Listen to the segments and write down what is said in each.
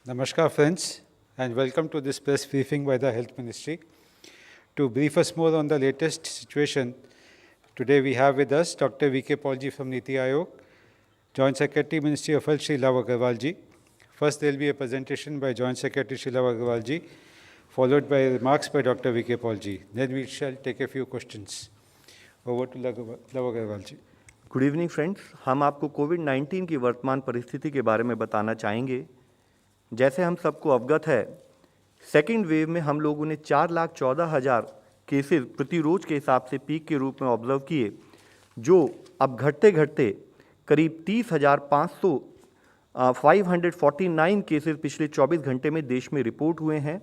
Namaskar friends and welcome to this press briefing by the Health Ministry. To brief us more on the latest situation, today we have with us Dr. V.K. Paulji from Niti Aayog, Joint Secretary Ministry of Health Shri Love Agarwal ji. First there will be a presentation by Joint Secretary Shri Love Agarwal ji, followed by remarks by Dr. V.K. Paulji. Then we shall take a few questions. Over to Love Agarwal ji. Good evening friends, हम आपको कोविड-19 की वर्तमान परिस्थिति के बारे में बताना चाहेंगे। जैसे हम सबको अवगत है, सेकेंड वेव में हम लोगों ने 4,14,000 केसेस प्रति रोज के हिसाब से पीक के रूप में ऑब्जर्व किए, जो अब घटते घटते करीब 30,500 549 केसेस पिछले 24 घंटे में देश में रिपोर्ट हुए हैं।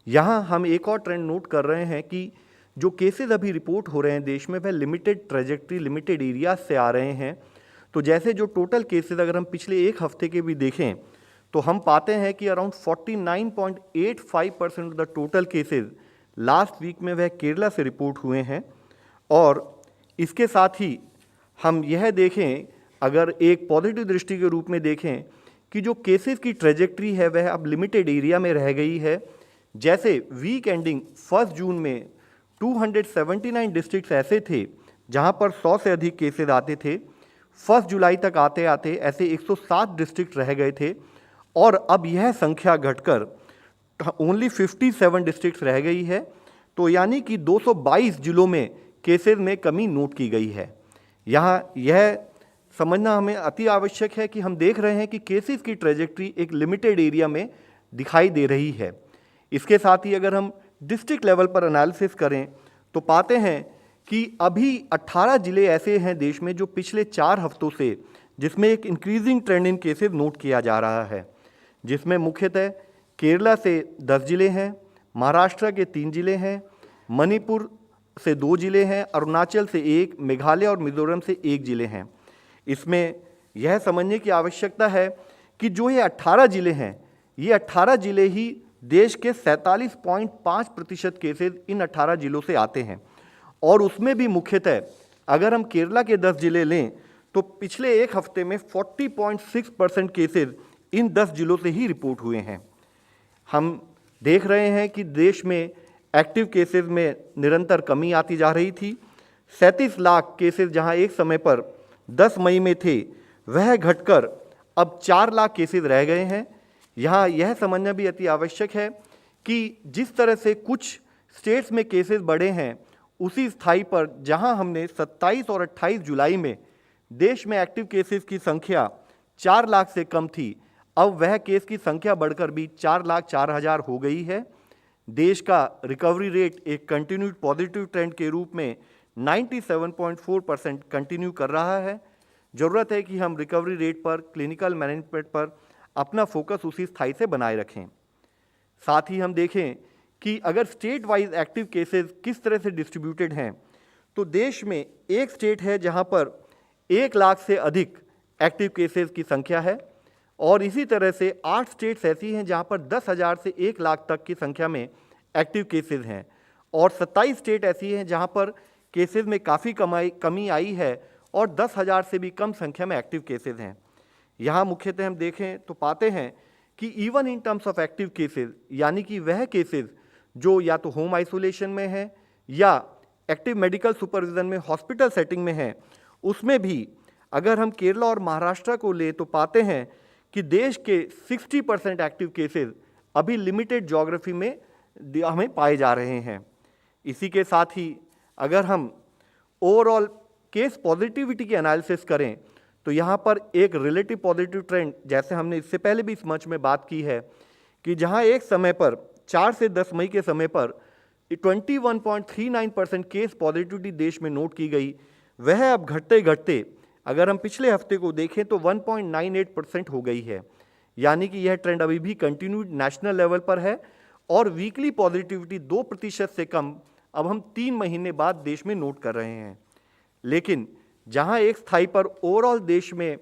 यहाँ हम एक और ट्रेंड नोट कर रहे हैं कि जो केसेस अभी रिपोर्ट हो रहे हैं देश में, वह लिमिटेड ट्रेजेक्ट्री, लिमिटेड एरिया से आ रहे हैं। तो जैसे जो टोटल केसेस अगर हम पिछले एक हफ्ते के भी देखें तो हम पाते हैं कि around 49.85% of the total cases last week में वह केरला से रिपोर्ट हुए हैं। और इसके साथ ही हम यह देखें, अगर एक पॉजिटिव दृष्टि के रूप में देखें कि जो केसेस की ट्रेजेक्ट्री है वह अब लिमिटेड एरिया में रह गई है। जैसे वीक एंडिंग 1 जून में 279 डिस्ट्रिक्ट्स ऐसे थे जहां पर 100 से अधिक केसेस आते थे। 1 जुलाई तक आते आते ऐसे 107 डिस्ट्रिक्ट रह गए थे और अब यह संख्या घटकर ओनली 57 डिस्ट्रिक्ट्स रह गई है। तो यानी कि 222 जिलों में केसेस में कमी नोट की गई है। यहाँ यह समझना हमें अति आवश्यक है कि हम देख रहे हैं कि केसेस की ट्रेजेक्ट्री एक लिमिटेड एरिया में दिखाई दे रही है। इसके साथ ही अगर हम डिस्ट्रिक्ट लेवल पर एनालिसिस करें तो पाते हैं कि अभी 18 जिले ऐसे हैं देश में जो पिछले 4 हफ्तों से, जिसमें एक इंक्रीजिंग ट्रेंड इन केसेस नोट किया जा रहा है, जिसमें मुख्यतः केरला से 10 जिले हैं, महाराष्ट्र के 3 जिले हैं, मणिपुर से 2 जिले हैं, अरुणाचल से 1, मेघालय और मिजोरम से 1 जिले हैं। इसमें यह समझने की आवश्यकता है कि जो ये 18 जिले हैं, ये 18 जिले ही देश के 47.5% केसेस इन 18 जिलों से आते हैं। और उसमें भी मुख्यतः अगर हम केरला के 10 जिले लें तो पिछले एक हफ्ते में 40.6% केसेस इन 10 जिलों से ही रिपोर्ट हुए हैं। हम देख रहे हैं कि देश में एक्टिव केसेस में निरंतर कमी आती जा रही थी। 37 लाख केसेस जहां एक समय पर 10 मई में थे, वह घटकर अब 4 लाख केसेस रह गए हैं। यहाँ यह समझना भी अति आवश्यक है कि जिस तरह से कुछ स्टेट्स में केसेस बढ़े हैं, उसी स्थाई पर जहाँ हमने 27 और 28 जुलाई में देश में एक्टिव केसेस की संख्या 4 लाख से कम थी, अब वह केस की संख्या बढ़कर भी 4,04,000 हो गई है। देश का रिकवरी रेट एक कंटिन्यूड पॉजिटिव ट्रेंड के रूप में 97.4% कंटिन्यू कर रहा है। ज़रूरत है कि हम रिकवरी रेट पर, क्लिनिकल मैनेजमेंट पर अपना फोकस उसी स्थाई से बनाए रखें। साथ ही हम देखें कि अगर स्टेट वाइज एक्टिव केसेस किस तरह से डिस्ट्रीब्यूटेड हैं, तो देश में एक स्टेट है जहां पर 1 लाख से अधिक एक्टिव केसेस की संख्या है और इसी तरह से 8 स्टेट्स ऐसी हैं जहां पर 10,000 से 1 लाख तक की संख्या में एक्टिव केसेस हैं और 27 स्टेट ऐसी हैं जहां पर केसेस में काफ़ी कमी आई है और 10,000 से भी कम संख्या में एक्टिव केसेस हैं। यहाँ मुख्यतः हम देखें तो पाते हैं कि even in terms of active cases, यानी कि वह केसेस जो या तो होम आइसोलेशन में है या एक्टिव मेडिकल सुपरविजन में हॉस्पिटल सेटिंग में है, उसमें भी अगर हम केरला और महाराष्ट्र को ले तो पाते हैं कि देश के 60% एक्टिव केसेस अभी लिमिटेड ज्योग्राफी में हमें पाए जा रहे हैं। इसी के साथ ही अगर हम ओवरऑल केस पॉजिटिविटी की एनालिसिस करें तो यहाँ पर एक रिलेटिव पॉजिटिव ट्रेंड, जैसे हमने इससे पहले भी इस मंच में बात की है, कि जहाँ एक समय पर 4 से 10 मई के समय पर 21.39% केस पॉजिटिविटी देश में नोट की गई, वह अब घटते घटते अगर हम पिछले हफ्ते को देखें तो 1.98% हो गई है। यानी कि यह ट्रेंड अभी भी कंटिन्यूड नेशनल लेवल पर है और वीकली पॉजिटिविटी 2% से कम अब हम 3 महीने बाद देश में नोट कर रहे हैं। लेकिन जहां एक स्थाई पर ओवरऑल देश में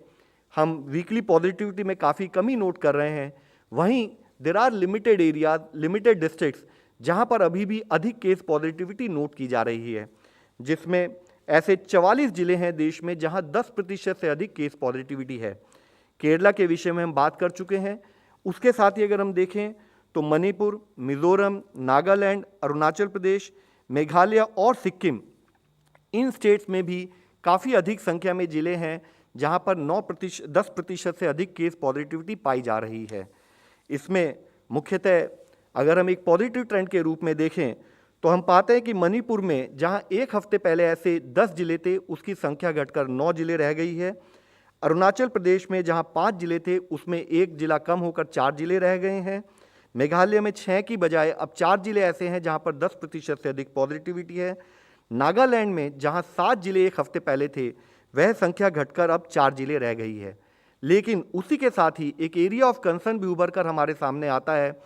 हम वीकली पॉजिटिविटी में काफ़ी कमी नोट कर रहे हैं, वहीं there are limited areas, limited districts जहां पर अभी भी अधिक केस पॉजिटिविटी नोट की जा रही है, जिसमें ऐसे 44 जिले हैं देश में जहां 10% से अधिक केस पॉजिटिविटी है। केरला के विषय में हम बात कर चुके हैं। उसके साथ ही अगर हम देखें तो मणिपुर, मिजोरम, नागालैंड, अरुणाचल प्रदेश, मेघालय और सिक्किम, इन स्टेट्स में भी काफ़ी अधिक संख्या में जिले हैं जहां पर 10% से अधिक केस पॉजिटिविटी पाई जा रही है। इसमें मुख्यतः अगर हम एक पॉजिटिव ट्रेंड के रूप में देखें तो हम पाते हैं कि मणिपुर में जहां एक हफ्ते पहले ऐसे 10 जिले थे, उसकी संख्या घटकर 9 जिले रह गई है। अरुणाचल प्रदेश में जहां 5 जिले थे, उसमें एक जिला कम होकर 4 जिले रह गए हैं। मेघालय में 6 की बजाय अब 4 जिले ऐसे हैं जहां पर 10% से अधिक पॉजिटिविटी है। नागालैंड में जहां 7 जिले एक हफ्ते पहले थे, वह संख्या घटकर अब 4 जिले रह गई है। लेकिन उसी के साथ ही एक एरिया ऑफ कंसर्न भी उभर कर हमारे सामने आता है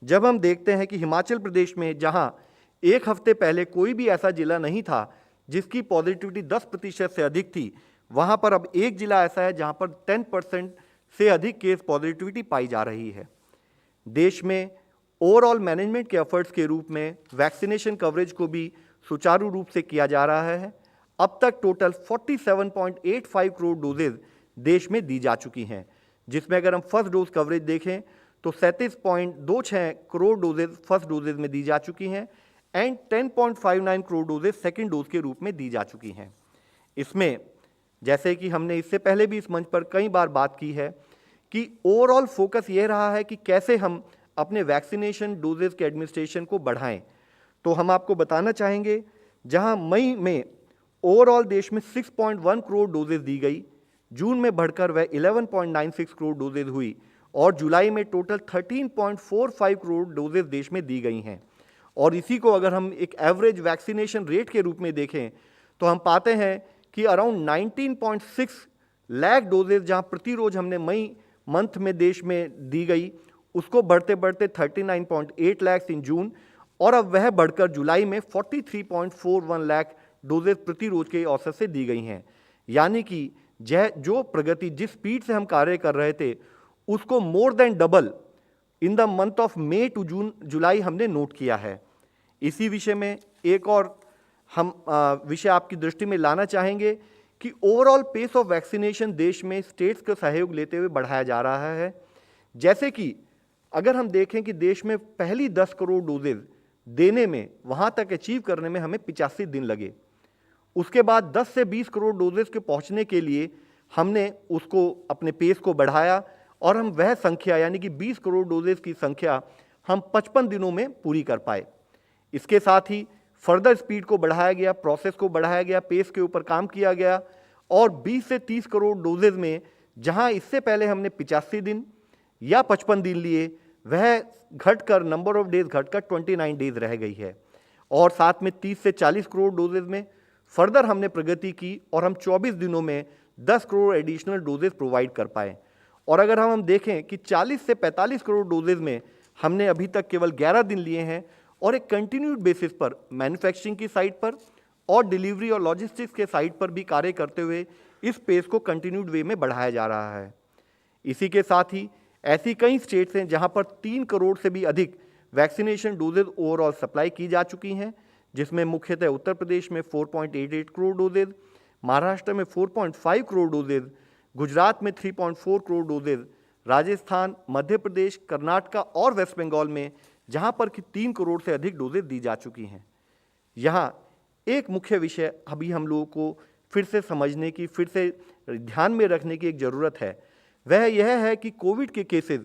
जब हम देखते हैं कि हिमाचल प्रदेश में जहां एक हफ्ते पहले कोई भी ऐसा जिला नहीं था जिसकी पॉजिटिविटी 10% से अधिक थी, वहां पर अब एक जिला ऐसा है जहां पर 10% से अधिक केस पॉजिटिविटी पाई जा रही है। देश में ओवरऑल मैनेजमेंट के एफर्ट्स के रूप में वैक्सीनेशन कवरेज को भी सुचारू रूप से किया जा रहा है। अब तक टोटल 47.85 करोड़ डोजेज देश में दी जा चुकी हैं, जिसमें अगर हम फर्स्ट डोज कवरेज देखें तो 37.26 करोड़ डोजेज फर्स्ट डोजेज में दी जा चुकी हैं and 10.59 crore doses second dose के रूप में दी जा चुकी हैं। इसमें जैसे कि हमने इससे पहले भी इस मंच पर कई बार बात की है कि ओवरऑल फोकस ये रहा है कि कैसे हम अपने वैक्सीनेशन डोजेज के एडमिनिस्ट्रेशन को बढ़ाएं। तो हम आपको बताना चाहेंगे, जहां मई में ओवरऑल देश में 6.1 करोड़ डोजेज दी गई, जून में बढ़कर वह 11.96 करोड़ डोजेज हुई और जुलाई में टोटल 13.45 करोड़ डोजेज देश में दी गई हैं। और इसी को अगर हम एक एवरेज वैक्सीनेशन रेट के रूप में देखें तो हम पाते हैं कि अराउंड 19.6 लाख डोजेज जहां प्रति रोज हमने मई मंथ में देश में दी गई, उसको बढ़ते बढ़ते 39.8 लाख इन जून और अब वह बढ़कर जुलाई में 43.41 लाख डोजेज प्रति रोज के औसत से दी गई हैं। यानी कि जो प्रगति जिस स्पीड से हम कार्य कर रहे थे उसको more than double in the month of May to July हमने नोट किया है। इसी विषय में एक और हम विषय आपकी दृष्टि में लाना चाहेंगे कि ओवरऑल पेस ऑफ वैक्सीनेशन देश में स्टेट्स का सहयोग लेते हुए बढ़ाया जा रहा है। जैसे कि अगर हम देखें कि देश में पहली 10 करोड़ डोजेज देने में, वहां तक अचीव करने में हमें 85 दिन लगे। उसके बाद 10 से 20 करोड़ डोजेज के पहुंचने के लिए हमने उसको अपने पेस को बढ़ाया और हम वह संख्या यानी कि 20 करोड़ डोजेज की संख्या हम 55 दिनों में पूरी कर पाए। इसके साथ ही फर्दर स्पीड को बढ़ाया गया, प्रोसेस को बढ़ाया गया, पेस के ऊपर काम किया गया और 20 से 30 करोड़ डोजेज में जहां इससे पहले हमने 85 दिन या 55 दिन लिए, वह घटकर नंबर ऑफ डेज घटकर 29 डेज रह गई है। और साथ में 30 से 40 करोड़ डोजेज में फर्दर हमने प्रगति की और हम 24 दिनों में 10 करोड़ एडिशनल डोजेज प्रोवाइड कर पाए। और अगर हम देखें कि 40 से 45 करोड़ डोजेज में हमने अभी तक केवल 11 दिन लिए हैं और एक कंटिन्यूड बेसिस पर मैन्युफैक्चरिंग की साइड पर और डिलीवरी और लॉजिस्टिक्स के साइड पर भी कार्य करते हुए इस पेस को कंटिन्यूड वे में बढ़ाया जा रहा है। इसी के साथ ही ऐसी कई स्टेट्स हैं जहां पर 3 करोड़ से भी अधिक वैक्सीनेशन डोजेज ओवरऑल सप्लाई की जा चुकी हैं, जिसमें मुख्यतः उत्तर प्रदेश में 4.88 करोड़ डोजेज, महाराष्ट्र में 4.5 करोड़ डोजेज, गुजरात में 3.4 करोड़ डोजेज, राजस्थान, मध्य प्रदेश, कर्नाटका और वेस्ट बंगाल में जहां पर कि 3 करोड़ से अधिक डोजेज दी जा चुकी हैं। यहाँ एक मुख्य विषय अभी हम लोगों को फिर से समझने की, फिर से ध्यान में रखने की एक ज़रूरत है, वह यह है कि कोविड के केसेस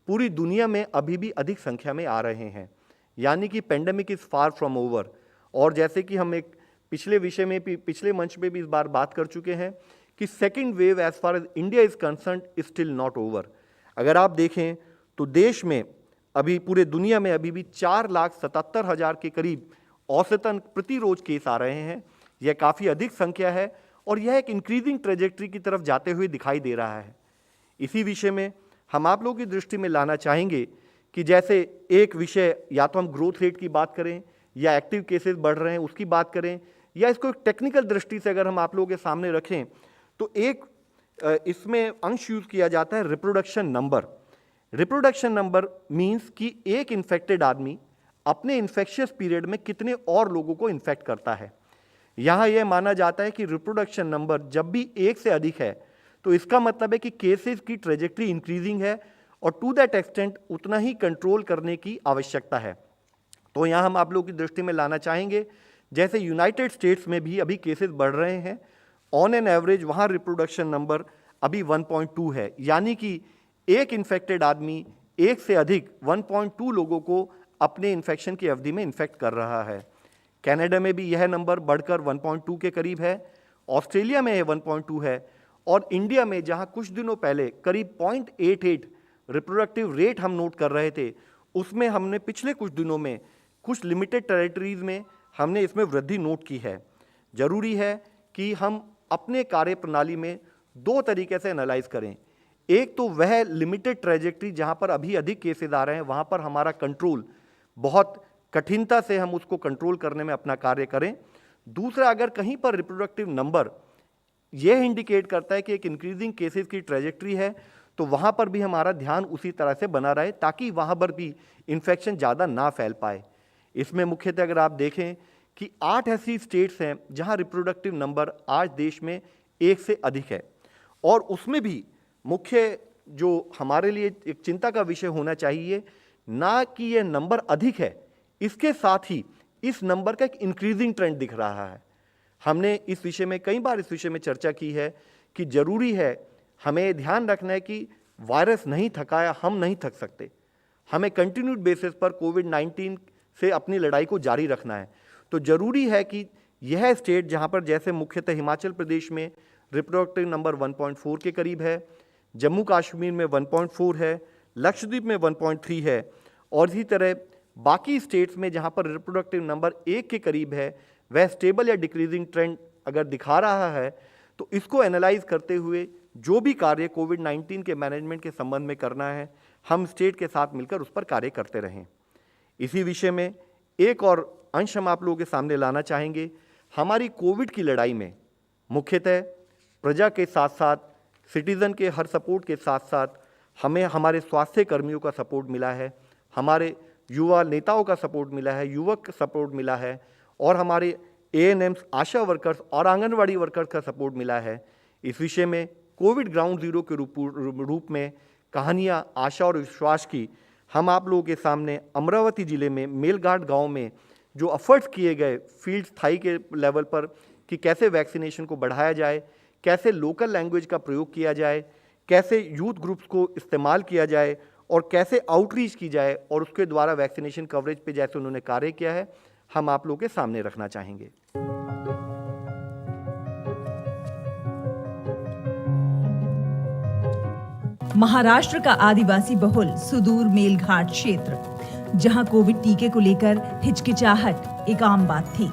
पूरी दुनिया में अभी भी अधिक संख्या में आ रहे हैं, यानी कि pandemic is far from over. और जैसे कि हम एक पिछले विषय में भी, पिछले मंच पे भी इस बार बात कर चुके हैं कि second wave as far as India is concerned is still not over. अगर आप देखें तो देश में अभी, पूरे दुनिया में अभी भी 4,77,000 के करीब औसतन प्रति रोज केस आ रहे हैं। यह काफ़ी अधिक संख्या है और यह एक इंक्रीजिंग ट्रेजेक्ट्री की तरफ जाते हुए दिखाई दे रहा है। इसी विषय में हम आप लोगों की दृष्टि में लाना चाहेंगे कि जैसे एक विषय या तो हम ग्रोथ रेट की बात करें या एक्टिव केसेस बढ़ रहे हैं उसकी बात करें, या इसको एक टेक्निकल दृष्टि से अगर हम आप लोगों के सामने रखें तो एक इसमें अंश यूज किया जाता है reproduction number. Reproduction number means कि एक इन्फेक्टेड आदमी अपने इन्फेक्शियस पीरियड में कितने और लोगों को इन्फेक्ट करता है। यहाँ यह माना जाता है कि रिप्रोडक्शन नंबर जब भी 1 से अधिक है तो इसका मतलब है कि केसेस की ट्रेजेक्ट्री इंक्रीजिंग है और टू दैट एक्सटेंट उतना ही कंट्रोल करने की आवश्यकता है। तो यहाँ हम आप लोगों की दृष्टि में लाना चाहेंगे, जैसे यूनाइटेड स्टेट्स में भी अभी केसेस बढ़ रहे हैं, ऑन एन एवरेज वहाँ रिप्रोडक्शन नंबर अभी 1.2 है, यानी कि एक इन्फेक्टेड आदमी एक से अधिक 1.2 लोगों को अपने इन्फेक्शन की अवधि में इन्फेक्ट कर रहा है। कनाडा में भी यह नंबर बढ़कर 1.2 के करीब है, ऑस्ट्रेलिया में यह 1.2 है, और इंडिया में जहां कुछ दिनों पहले करीब 0.88 रिप्रोडक्टिव रेट हम नोट कर रहे थे, उसमें हमने पिछले कुछ दिनों में कुछ लिमिटेड टेरिटरीज में हमने इसमें वृद्धि नोट की है। जरूरी है कि हम अपने कार्य प्रणाली में दो तरीके से एनालाइज करें। एक तो वह लिमिटेड ट्रेजेक्ट्री जहां पर अभी अधिक केसेस आ रहे हैं, वहां पर हमारा कंट्रोल बहुत कठिनता से हम उसको कंट्रोल करने में अपना कार्य करें। दूसरा, अगर कहीं पर रिप्रोडक्टिव नंबर यह इंडिकेट करता है कि एक इंक्रीजिंग केसेस की ट्रेजेक्ट्री है, तो वहाँ पर भी हमारा ध्यान उसी तरह से बना रहे ताकि वहाँ पर भी इन्फेक्शन ज़्यादा ना फैल पाए। इसमें मुख्यतः अगर आप देखें कि 8 ऐसी स्टेट्स हैं जहाँ रिप्रोडक्टिव नंबर आज देश में 1 से अधिक है, और उसमें भी मुख्य जो हमारे लिए एक चिंता का विषय होना चाहिए, ना कि यह नंबर अधिक है, इसके साथ ही इस नंबर का एक इंक्रीजिंग ट्रेंड दिख रहा है। हमने इस विषय में कई बार इस विषय में चर्चा की है कि जरूरी है, हमें ध्यान रखना है कि वायरस नहीं थका या हम नहीं थक सकते, हमें कंटिन्यूड बेसिस पर कोविड-19 से अपनी लड़ाई को जारी रखना है। तो जरूरी है कि यह स्टेट जहां पर जैसे मुख्यतः हिमाचल प्रदेश में रिप्रोडक्टिव नंबर 1.4 के करीब है, जम्मू कश्मीर में 1.4 है, लक्षद्वीप में 1.3 है, और इसी तरह बाकी स्टेट्स में जहां पर रिप्रोडक्टिव नंबर 1 के करीब है, वह स्टेबल या डिक्रीजिंग ट्रेंड अगर दिखा रहा है, तो इसको एनालाइज करते हुए जो भी कार्य कोविड-19 के मैनेजमेंट के संबंध में करना है, हम स्टेट के साथ मिलकर उस पर कार्य करते रहें। इसी विषय में एक और अंश हम आप लोगों के सामने लाना चाहेंगे। हमारी कोविड की लड़ाई में मुख्यतः प्रजा के साथ साथ सिटीज़न के हर सपोर्ट के साथ साथ हमें हमारे स्वास्थ्य कर्मियों का सपोर्ट मिला है, हमारे युवा नेताओं का सपोर्ट मिला है, युवक का सपोर्ट मिला है, और हमारे ANMs, आशा वर्कर्स और आंगनवाड़ी वर्कर्स का सपोर्ट मिला है। इस विषय में कोविड ग्राउंड जीरो के रूप में कहानियाँ आशा और विश्वास की हम आप लोगों के सामने अमरावती जिले में मेलघाट गांव में जो एफर्ट्स किए गए फील्ड स्थाई के लेवल पर कि कैसे वैक्सीनेशन को बढ़ाया जाए, कैसे लोकल लैंग्वेज का प्रयोग किया जाए, कैसे यूथ ग्रुप्स को इस्तेमाल किया जाए, और कैसे आउटरीच की जाए, और उसके द्वारा वैक्सीनेशन कवरेज पे जैसे उन्होंने कार्य किया है, हम आप लोगों के सामने रखना चाहेंगे। महाराष्ट्र का आदिवासी बहुल सुदूर मेलघाट क्षेत्र, जहां कोविड टीके को लेकर हिचकिचाहट एक आम बात थी।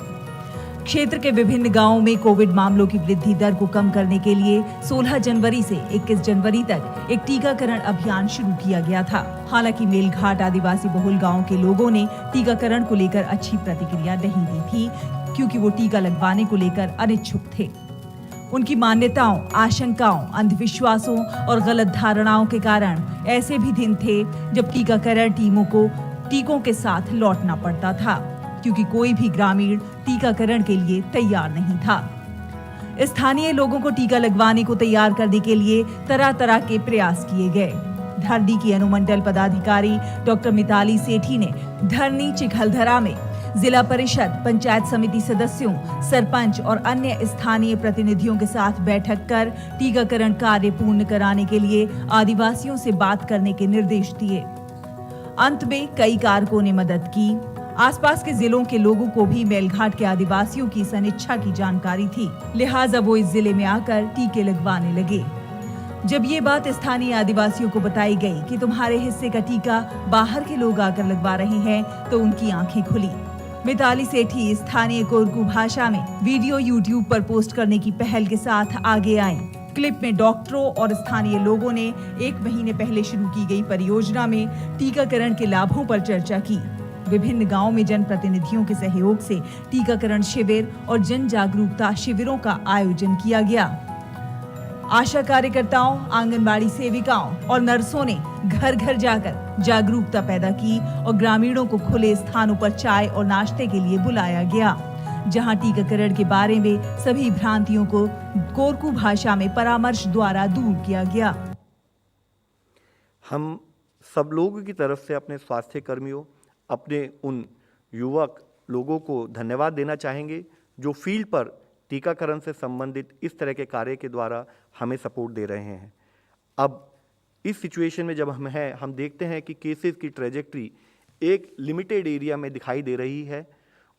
क्षेत्र के विभिन्न गांवों में कोविड मामलों की वृद्धि दर को कम करने के लिए 16 जनवरी से 21 जनवरी तक एक टीकाकरण अभियान शुरू किया गया था। हालांकि मेलघाट आदिवासी बहुल गांव के लोगों ने टीकाकरण को लेकर अच्छी प्रतिक्रिया नहीं दी थी, क्योंकि वो टीका लगवाने को लेकर अनिच्छुक थे। उनकी मान्यताओं, आशंकाओं, अंधविश्वासों और गलत धारणाओं के कारण ऐसे भी दिन थे जब टीकाकरण टीमों को टीकों के साथ लौटना पड़ता था, क्योंकि कोई भी ग्रामीण टीकाकरण के लिए तैयार नहीं था। स्थानीय लोगों को टीका लगवाने को तैयार करने के लिए तरह तरह के प्रयास किए गए। धरनी की अनुमंडल पदाधिकारी डॉक्टर मिताली सेठी ने धरनी, चिखलदरा में जिला परिषद, पंचायत समिति सदस्यों, सरपंच और अन्य स्थानीय प्रतिनिधियों के साथ बैठक कर टीकाकरण कार्य पूर्ण कराने के लिए आदिवासियों से बात करने के निर्देश दिए। अंत में कई कारकों ने मदद की। आसपास के जिलों के लोगों को भी मेलघाट के आदिवासियों की सनिच्छा की जानकारी थी, लिहाजा वो इस जिले में आकर टीके लगवाने लगे। जब ये बात स्थानीय आदिवासियों को बताई गई कि तुम्हारे हिस्से का टीका बाहर के लोग आकर लगवा रहे हैं, तो उनकी आंखें खुली। मिताली सेठी स्थानीय कोरकू भाषा में वीडियो YouTube पर पोस्ट करने की पहल के साथ आगे आईं। क्लिप में डॉक्टरों और स्थानीय लोगों ने 1 महीने पहले शुरू की गई परियोजना में टीकाकरण के लाभों पर चर्चा की। विभिन्न गांवों में जनप्रतिनिधियों के सहयोग से टीकाकरण शिविर और जन जागरूकता शिविरों का आयोजन किया गया। आशा कार्यकर्ताओं, आंगनबाड़ी सेविकाओं और नर्सों ने घर घर जाकर जागरूकता पैदा की और ग्रामीणों को खुले स्थानों पर चाय और नाश्ते के लिए बुलाया गया, जहां टीकाकरण के बारे में सभी भ्रांतियों को कोरकू भाषा में परामर्श द्वारा दूर किया गया। हम सब लोगों की तरफ से अपने स्वास्थ्य कर्मियों, अपने उन युवक लोगों को धन्यवाद देना चाहेंगे जो फील्ड पर टीकाकरण से संबंधित इस तरह के कार्य के द्वारा हमें सपोर्ट दे रहे हैं। अब इस सिचुएशन में जब हम देखते हैं कि केसेस की ट्रेजेक्ट्री एक लिमिटेड एरिया में दिखाई दे रही है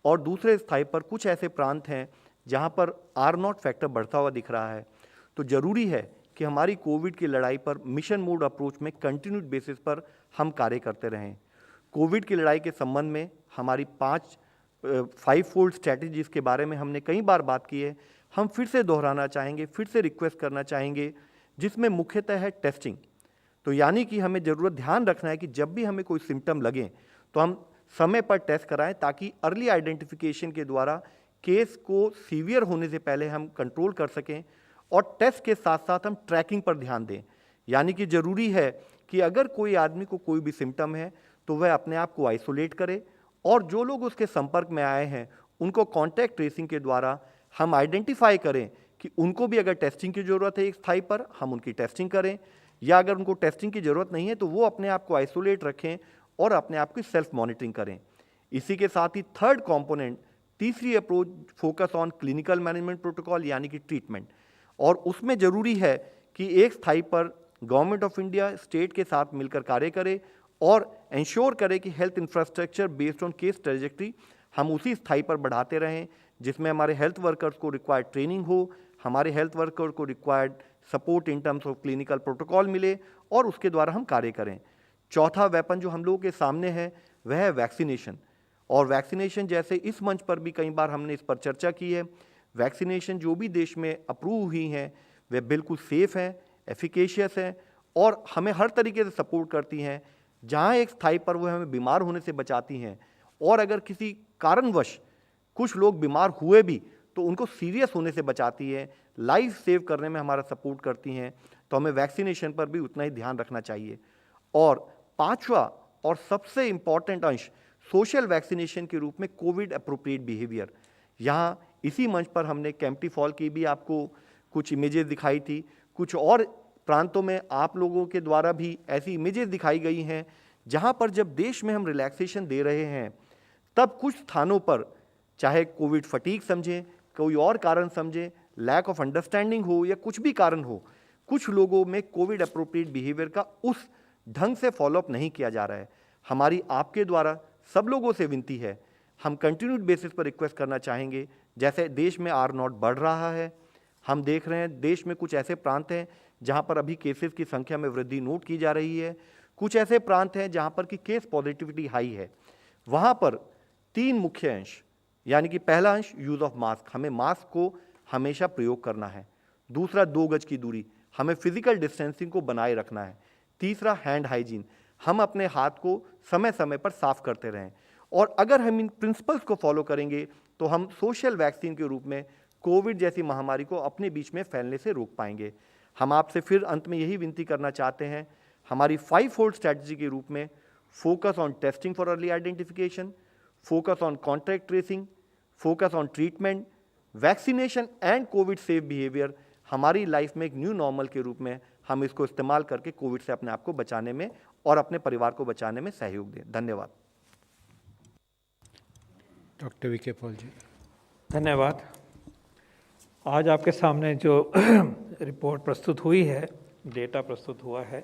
और दूसरे स्थान पर कुछ ऐसे प्रांत हैं जहां पर R0 फैक्टर बढ़ता हुआ दिख रहा है, तो ज़रूरी है कि हमारी कोविड की लड़ाई पर मिशन मोड अप्रोच में कंटिन्यूड बेसिस पर हम कार्य करते रहें। कोविड की लड़ाई के संबंध में हमारी 5 फोल्ड स्ट्रैटेजीज के बारे में हमने कई बार बात की है। हम फिर से दोहराना चाहेंगे, फिर से रिक्वेस्ट करना चाहेंगे, जिसमें मुख्यतः है टेस्टिंग। तो यानी कि हमें ज़रूरत ध्यान रखना है कि जब भी हमें कोई सिम्टम लगे तो हम समय पर टेस्ट कराएं ताकि अर्ली आइडेंटिफिकेशन के द्वारा केस को सीवियर होने से पहले हम कंट्रोल कर सकें। और टेस्ट के साथ साथ हम ट्रैकिंग पर ध्यान दें, यानी कि ज़रूरी है कि अगर कोई आदमी को कोई भी सिम्टम है तो वह अपने आप को आइसोलेट करे और जो लोग उसके संपर्क में आए हैं उनको कॉन्टैक्ट ट्रेसिंग के द्वारा हम आइडेंटिफाई करें कि उनको भी अगर टेस्टिंग की ज़रूरत है एक स्थाई पर, हम उनकी टेस्टिंग करें, या अगर उनको टेस्टिंग की ज़रूरत नहीं है तो वो अपने आप को आइसोलेट रखें और अपने आप की सेल्फ मॉनिटरिंग करें। इसी के साथ ही थर्ड कंपोनेंट, तीसरी approach, focus on clinical management protocol यानी कि ट्रीटमेंट। और उसमें ज़रूरी है कि एक स्थाई पर गवर्नमेंट ऑफ इंडिया स्टेट के साथ मिलकर कार्य करे और इंश्योर करे कि health infrastructure based on case trajectory हम उसी स्थाई पर बढ़ाते रहें, जिसमें हमारे हेल्थ वर्कर्स को रिक्वायर्ड ट्रेनिंग हो, हमारे हेल्थ वर्कर को required support in terms of clinical protocol मिले और उसके द्वारा हम कार्य करें। चौथा वेपन जो हम लोगों के सामने है वह है वैक्सीनेशन। और वैक्सीनेशन, जैसे इस मंच पर भी कई बार हमने इस पर चर्चा की है, वैक्सीनेशन जो भी देश में अप्रूव हुई हैं वे बिल्कुल सेफ़ हैं, एफिकेशियस हैं और हमें हर तरीके से सपोर्ट करती हैं। जहाँ एक स्थाई पर वो हमें बीमार होने से बचाती हैं और अगर किसी कारणवश कुछ लोग बीमार हुए भी तो उनको सीरियस होने से बचाती है, लाइफ सेव करने में हमारा सपोर्ट करती हैं, तो हमें वैक्सीनेशन पर भी उतना ही ध्यान रखना चाहिए। और पांचवा और सबसे इम्पॉर्टेंट अंश सोशल वैक्सीनेशन के रूप में कोविड अप्रोप्रिएट बिहेवियर। यहाँ इसी मंच पर हमने कैंपटीफॉल की भी आपको कुछ इमेजेस दिखाई थी, कुछ और प्रांतों में आप लोगों के द्वारा भी ऐसी इमेजेस दिखाई गई हैं जहाँ पर जब देश में हम रिलैक्सेशन दे रहे हैं तब कुछ स्थानों पर, चाहे कोविड फटीग समझें, कोई और कारण समझें, लैक ऑफ अंडरस्टैंडिंग हो या कुछ भी कारण हो, कुछ लोगों में कोविड अप्रोप्रिएट बिहेवियर का उस ढंग से फॉलोअप नहीं किया जा रहा है। हमारी आपके द्वारा सब लोगों से विनती है, हम कंटिन्यूड बेसिस पर रिक्वेस्ट करना चाहेंगे, जैसे देश में R0 बढ़ रहा है, हम देख रहे हैं देश में कुछ ऐसे प्रांत हैं जहां पर अभी केसेस की संख्या में वृद्धि नोट की जा रही है, कुछ ऐसे प्रांत हैं जहां पर कि केस पॉजिटिविटी हाई है। वहां पर 3 मुख्य अंश, यानी कि पहला अंश यूज़ ऑफ मास्क, हमें मास्क को हमेशा प्रयोग करना है। दूसरा 2 गज की दूरी, हमें फिजिकल डिस्टेंसिंग को बनाए रखना है। तीसरा हैंड हाइजीन, हम अपने हाथ को समय समय पर साफ करते रहें। और अगर हम इन प्रिंसिपल्स को फॉलो करेंगे तो हम सोशल वैक्सीन के रूप में कोविड जैसी महामारी को अपने बीच में फैलने से रोक पाएंगे। हम आपसे फिर अंत में यही विनती करना चाहते हैं, हमारी 5 फोल्ड स्ट्रैटेजी के रूप में focus on testing for early identification, focus on contact tracing, focus on treatment, vaccination and Covid safe behaviour हमारी लाइफ में एक न्यू नॉर्मल के रूप में हम इसको इस्तेमाल करके कोविड से अपने आप को बचाने में और अपने परिवार को बचाने में सहयोग दें। धन्यवाद। डॉक्टर वीके पॉल जी। धन्यवाद। आज आपके सामने जो रिपोर्ट प्रस्तुत हुई है, डेटा प्रस्तुत हुआ है,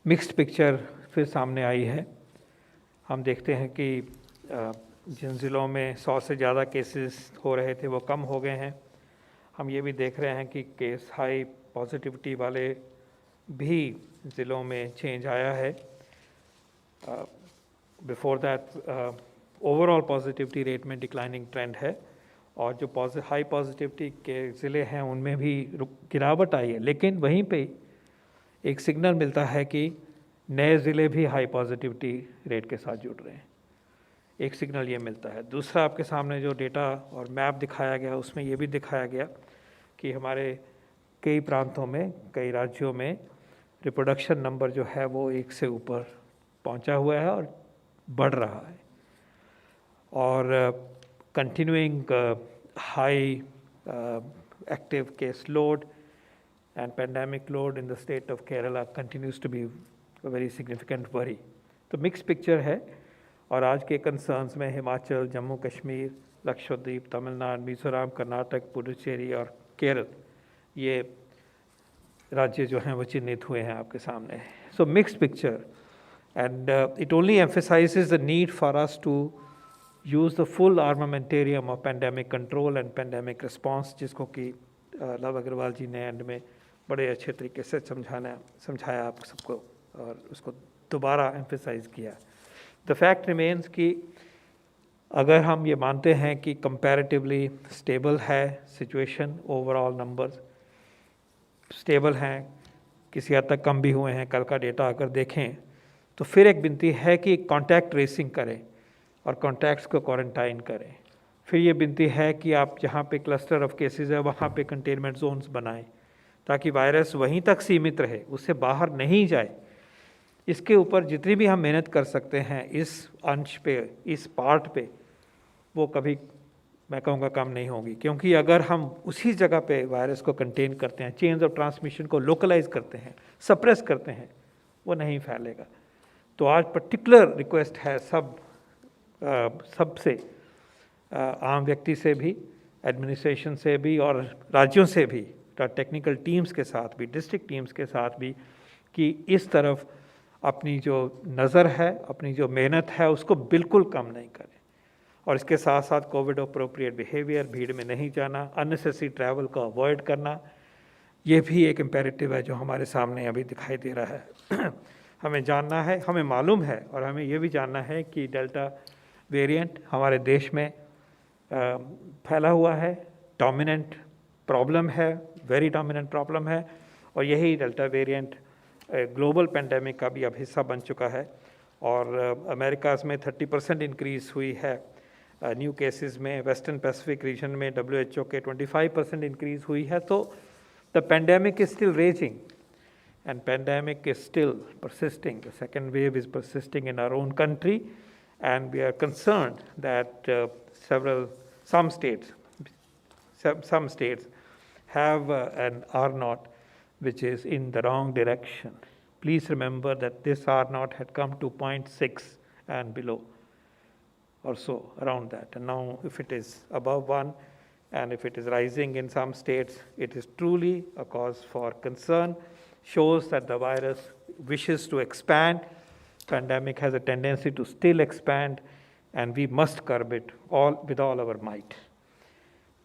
मिक्स्ड पिक्चर फिर सामने आई है। हम देखते हैं कि जिन ज़िलों में 100 से ज़्यादा केसेस हो रहे थे वो कम हो गए हैं। हम ये भी देख रहे हैं कि केस हाई पॉजिटिविटी वाले भी ज़िलों में चेंज आया है। Before that overall positivity rate में डिक्लाइनिंग ट्रेंड है और जो हाई पॉजिटिविटी के ज़िले हैं उनमें भी गिरावट आई है, लेकिन वहीं पे एक सिग्नल मिलता है कि नए ज़िले भी हाई पॉजिटिविटी रेट के साथ जुड़ रहे हैं। एक सिग्नल ये मिलता है। दूसरा, आपके सामने जो डेटा और मैप दिखाया गया उसमें ये भी दिखाया गया कि हमारे कई प्रांतों में, कई राज्यों में रिप्रोडक्शन नंबर जो है वो 1 से ऊपर पहुंचा हुआ है और बढ़ रहा है। और continuing high active case load and pandemic load in the state of Kerala continues to be very significant worry. तो मिक्स पिक्चर है, और आज के कंसर्न्स में हिमाचल, जम्मू कश्मीर, लक्षद्वीप, तमिलनाडु, मिजोरम, कर्नाटक, पुडुचेरी और केरल, ये राज्य जो हैं वो चिन्हित हुए हैं आपके सामने। So mixed picture, and it only emphasises the need for us to use the full armamentarium of pandemic control and pandemic response, जिसको कि लव अग्रवाल जी ने एंड में बड़े अच्छे तरीके से समझाया आप सबको, और उसको दोबारा एम्फेसाइज किया। द फैक्ट रिमेन्स कि अगर हम ये मानते हैं कि कंपैरेटिवली स्टेबल है सिचुएशन, ओवरऑल नंबर्स स्टेबल हैं, किसी हद तक कम भी हुए हैं, कल का डेटा अगर देखें तो फिर एक विनती है कि कॉन्टैक्ट ट्रेसिंग करें और कॉन्टैक्ट्स को क्वारंटाइन करें। फिर ये विनती है कि आप जहाँ पे क्लस्टर ऑफ केसेस है वहाँ पे कंटेनमेंट जोन्स बनाएं, ताकि वायरस वहीं तक सीमित रहे, उससे बाहर नहीं जाए। इसके ऊपर जितनी भी हम मेहनत कर सकते हैं इस अंश पे, इस पार्ट पे, वो कभी मैं कहूँगा कम नहीं होगी, क्योंकि अगर हम उसी जगह पे वायरस को कंटेन करते हैं, चेन्स ऑफ ट्रांसमिशन को लोकलाइज करते हैं, सप्रेस करते हैं, वो नहीं फैलेगा। तो आज पर्टिकुलर रिक्वेस्ट है सबसे, आम व्यक्ति से भी, एडमिनिस्ट्रेशन से भी और राज्यों से भी, टेक्निकल टीम्स के साथ भी, डिस्ट्रिक्ट टीम्स के साथ भी, कि इस तरफ अपनी जो नज़र है, अपनी जो मेहनत है, उसको बिल्कुल कम नहीं करें। और इसके साथ साथ कोविड अप्रोप्रिएट बिहेवियर, भीड़ में नहीं जाना, अननेसेसरी ट्रैवल को अवॉइड करना, ये भी एक इम्पेरेटिव है जो हमारे सामने अभी दिखाई दे रहा है। हमें जानना है, हमें मालूम है, और हमें ये भी जानना है कि डेल्टा वेरिएंट हमारे देश में फैला हुआ है, डोमिनेंट प्रॉब्लम है, वेरी डोमिनेंट प्रॉब्लम है, और यही डेल्टा वेरिएंट ग्लोबल पेंडेमिक का भी अब हिस्सा बन चुका है। और अमेरिकाज़ में 30% इंक्रीज़ हुई है न्यू केसेस में, वेस्टर्न पैसिफिक रीजन में WHO के 25% इंक्रीज़ हुई है। तो the pandemic is still raging and pandemic is still persisting, the second wave is persisting in our own country, and we are concerned that some states have an R naught which is in the wrong direction. Please remember that this R naught had come to 0.6 and below, or so, around that. And now if it is above 1 and if it is rising in some states, it is truly a cause for concern, shows that the virus wishes to expand. Pandemic has a tendency to still expand, and we must curb it with all our might.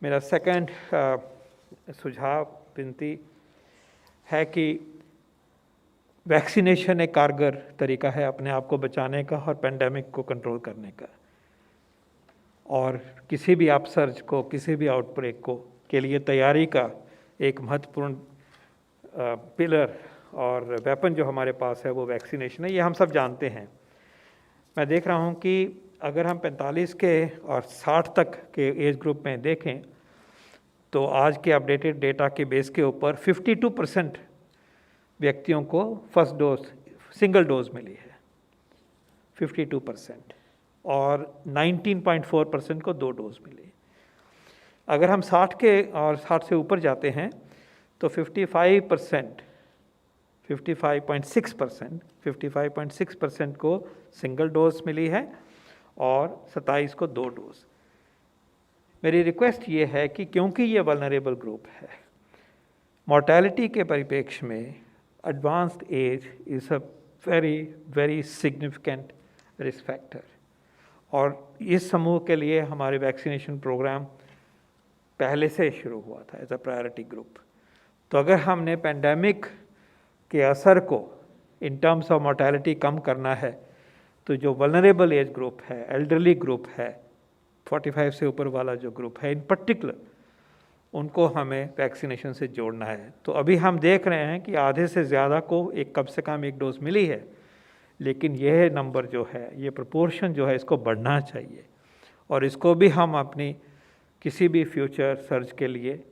मेरा second सुझाव, विनती है कि vaccination एक कारगर तरीका है अपने आप को बचाने का और पेंडेमिक को कंट्रोल करने का। और किसी भी अपसर्ज को, किसी भी आउटब्रेक को के लिए तैयारी का एक महत्वपूर्ण पिलर और वेपन जो हमारे पास है वो वैक्सीनेशन है, ये हम सब जानते हैं। मैं देख रहा हूँ कि अगर हम 45 के और 60 तक के एज ग्रुप में देखें तो आज के अपडेटेड डेटा के बेस के ऊपर 52% व्यक्तियों को फर्स्ट डोज, सिंगल डोज मिली है, 52%, और 19.4% को 2 डोज मिली। अगर हम 60 के और 60 से ऊपर जाते हैं तो 55.6% को सिंगल डोज मिली है और 27 को 2 डोज। मेरी रिक्वेस्ट ये है कि क्योंकि ये वल्नरेबल ग्रुप है, मॉर्टेलिटी के परिप्रेक्ष्य में advanced age is a very very significant risk factor, और इस समूह के लिए हमारे वैक्सीनेशन प्रोग्राम पहले से शुरू हुआ था एज अ प्रायोरिटी ग्रुप। तो अगर हमने पेंडेमिक के असर को इन टर्म्स ऑफ मॉर्टेलिटी कम करना है, तो जो वल्नरेबल एज ग्रुप है, एल्डरली ग्रुप है, 45 से ऊपर वाला जो ग्रुप है इन पर्टिकुलर, उनको हमें वैक्सीनेशन से जोड़ना है। तो अभी हम देख रहे हैं कि आधे से ज़्यादा को कम से कम 1 डोज मिली है, लेकिन यह नंबर जो है, ये प्रोपोर्शन जो है, इसको बढ़ना चाहिए, और इसको भी हम अपनी किसी भी फ्यूचर सर्च के लिए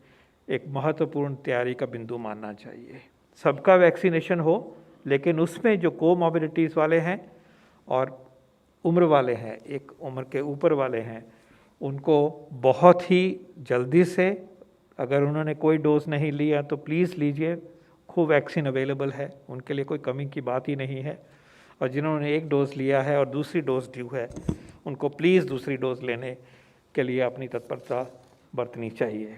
एक महत्वपूर्ण तैयारी का बिंदु मानना चाहिए। सबका वैक्सीनेशन हो, लेकिन उसमें जो कोमॉर्बिडिटीज़ वाले हैं और उम्र वाले हैं, एक उम्र के ऊपर वाले हैं, उनको बहुत ही जल्दी से, अगर उन्होंने कोई डोज नहीं लिया तो प्लीज़ लीजिए, खूब वैक्सीन अवेलेबल है, उनके लिए कोई कमी की बात ही नहीं है। और जिन्होंने एक डोज लिया है और दूसरी डोज ड्यू है, उनको प्लीज़ दूसरी डोज लेने के लिए अपनी तत्परता बरतनी चाहिए।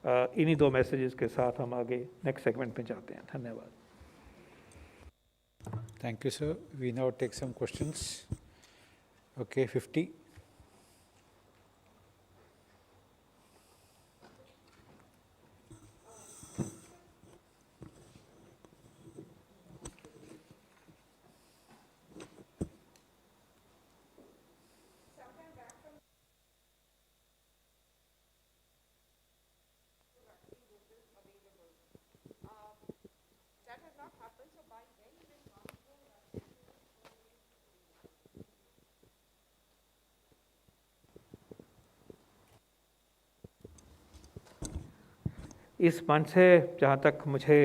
इन्हीं दो मैसेजेस के साथ हम आगे नेक्स्ट सेगमेंट में जाते हैं। धन्यवाद। Thank you, sir. We now take some questions. Okay, 50. इस मंच से जहाँ तक मुझे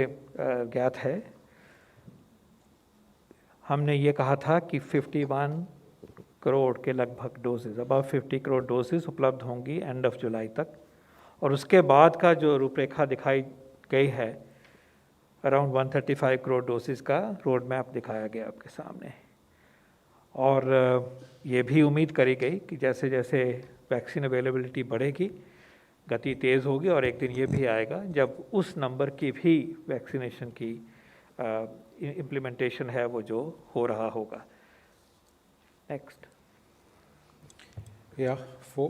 ज्ञात है, हमने ये कहा था कि 51 करोड़ के लगभग डोजेज़, अबाउट 50 करोड़ डोजेज़ उपलब्ध होंगी एंड ऑफ जुलाई तक। और उसके बाद का जो रूपरेखा दिखाई गई है, अराउंड 135 करोड़ डोजेज़ का रोड मैप दिखाया गया आपके सामने। और ये भी उम्मीद करी गई कि जैसे जैसे वैक्सीन अवेलेबिलिटी बढ़ेगी, गति तेज़ होगी और एक दिन ये भी आएगा जब उस नंबर की भी वैक्सीनेशन की इम्प्लीमेंटेशन है वो जो हो रहा होगा। नेक्स्ट। Yeah, 4.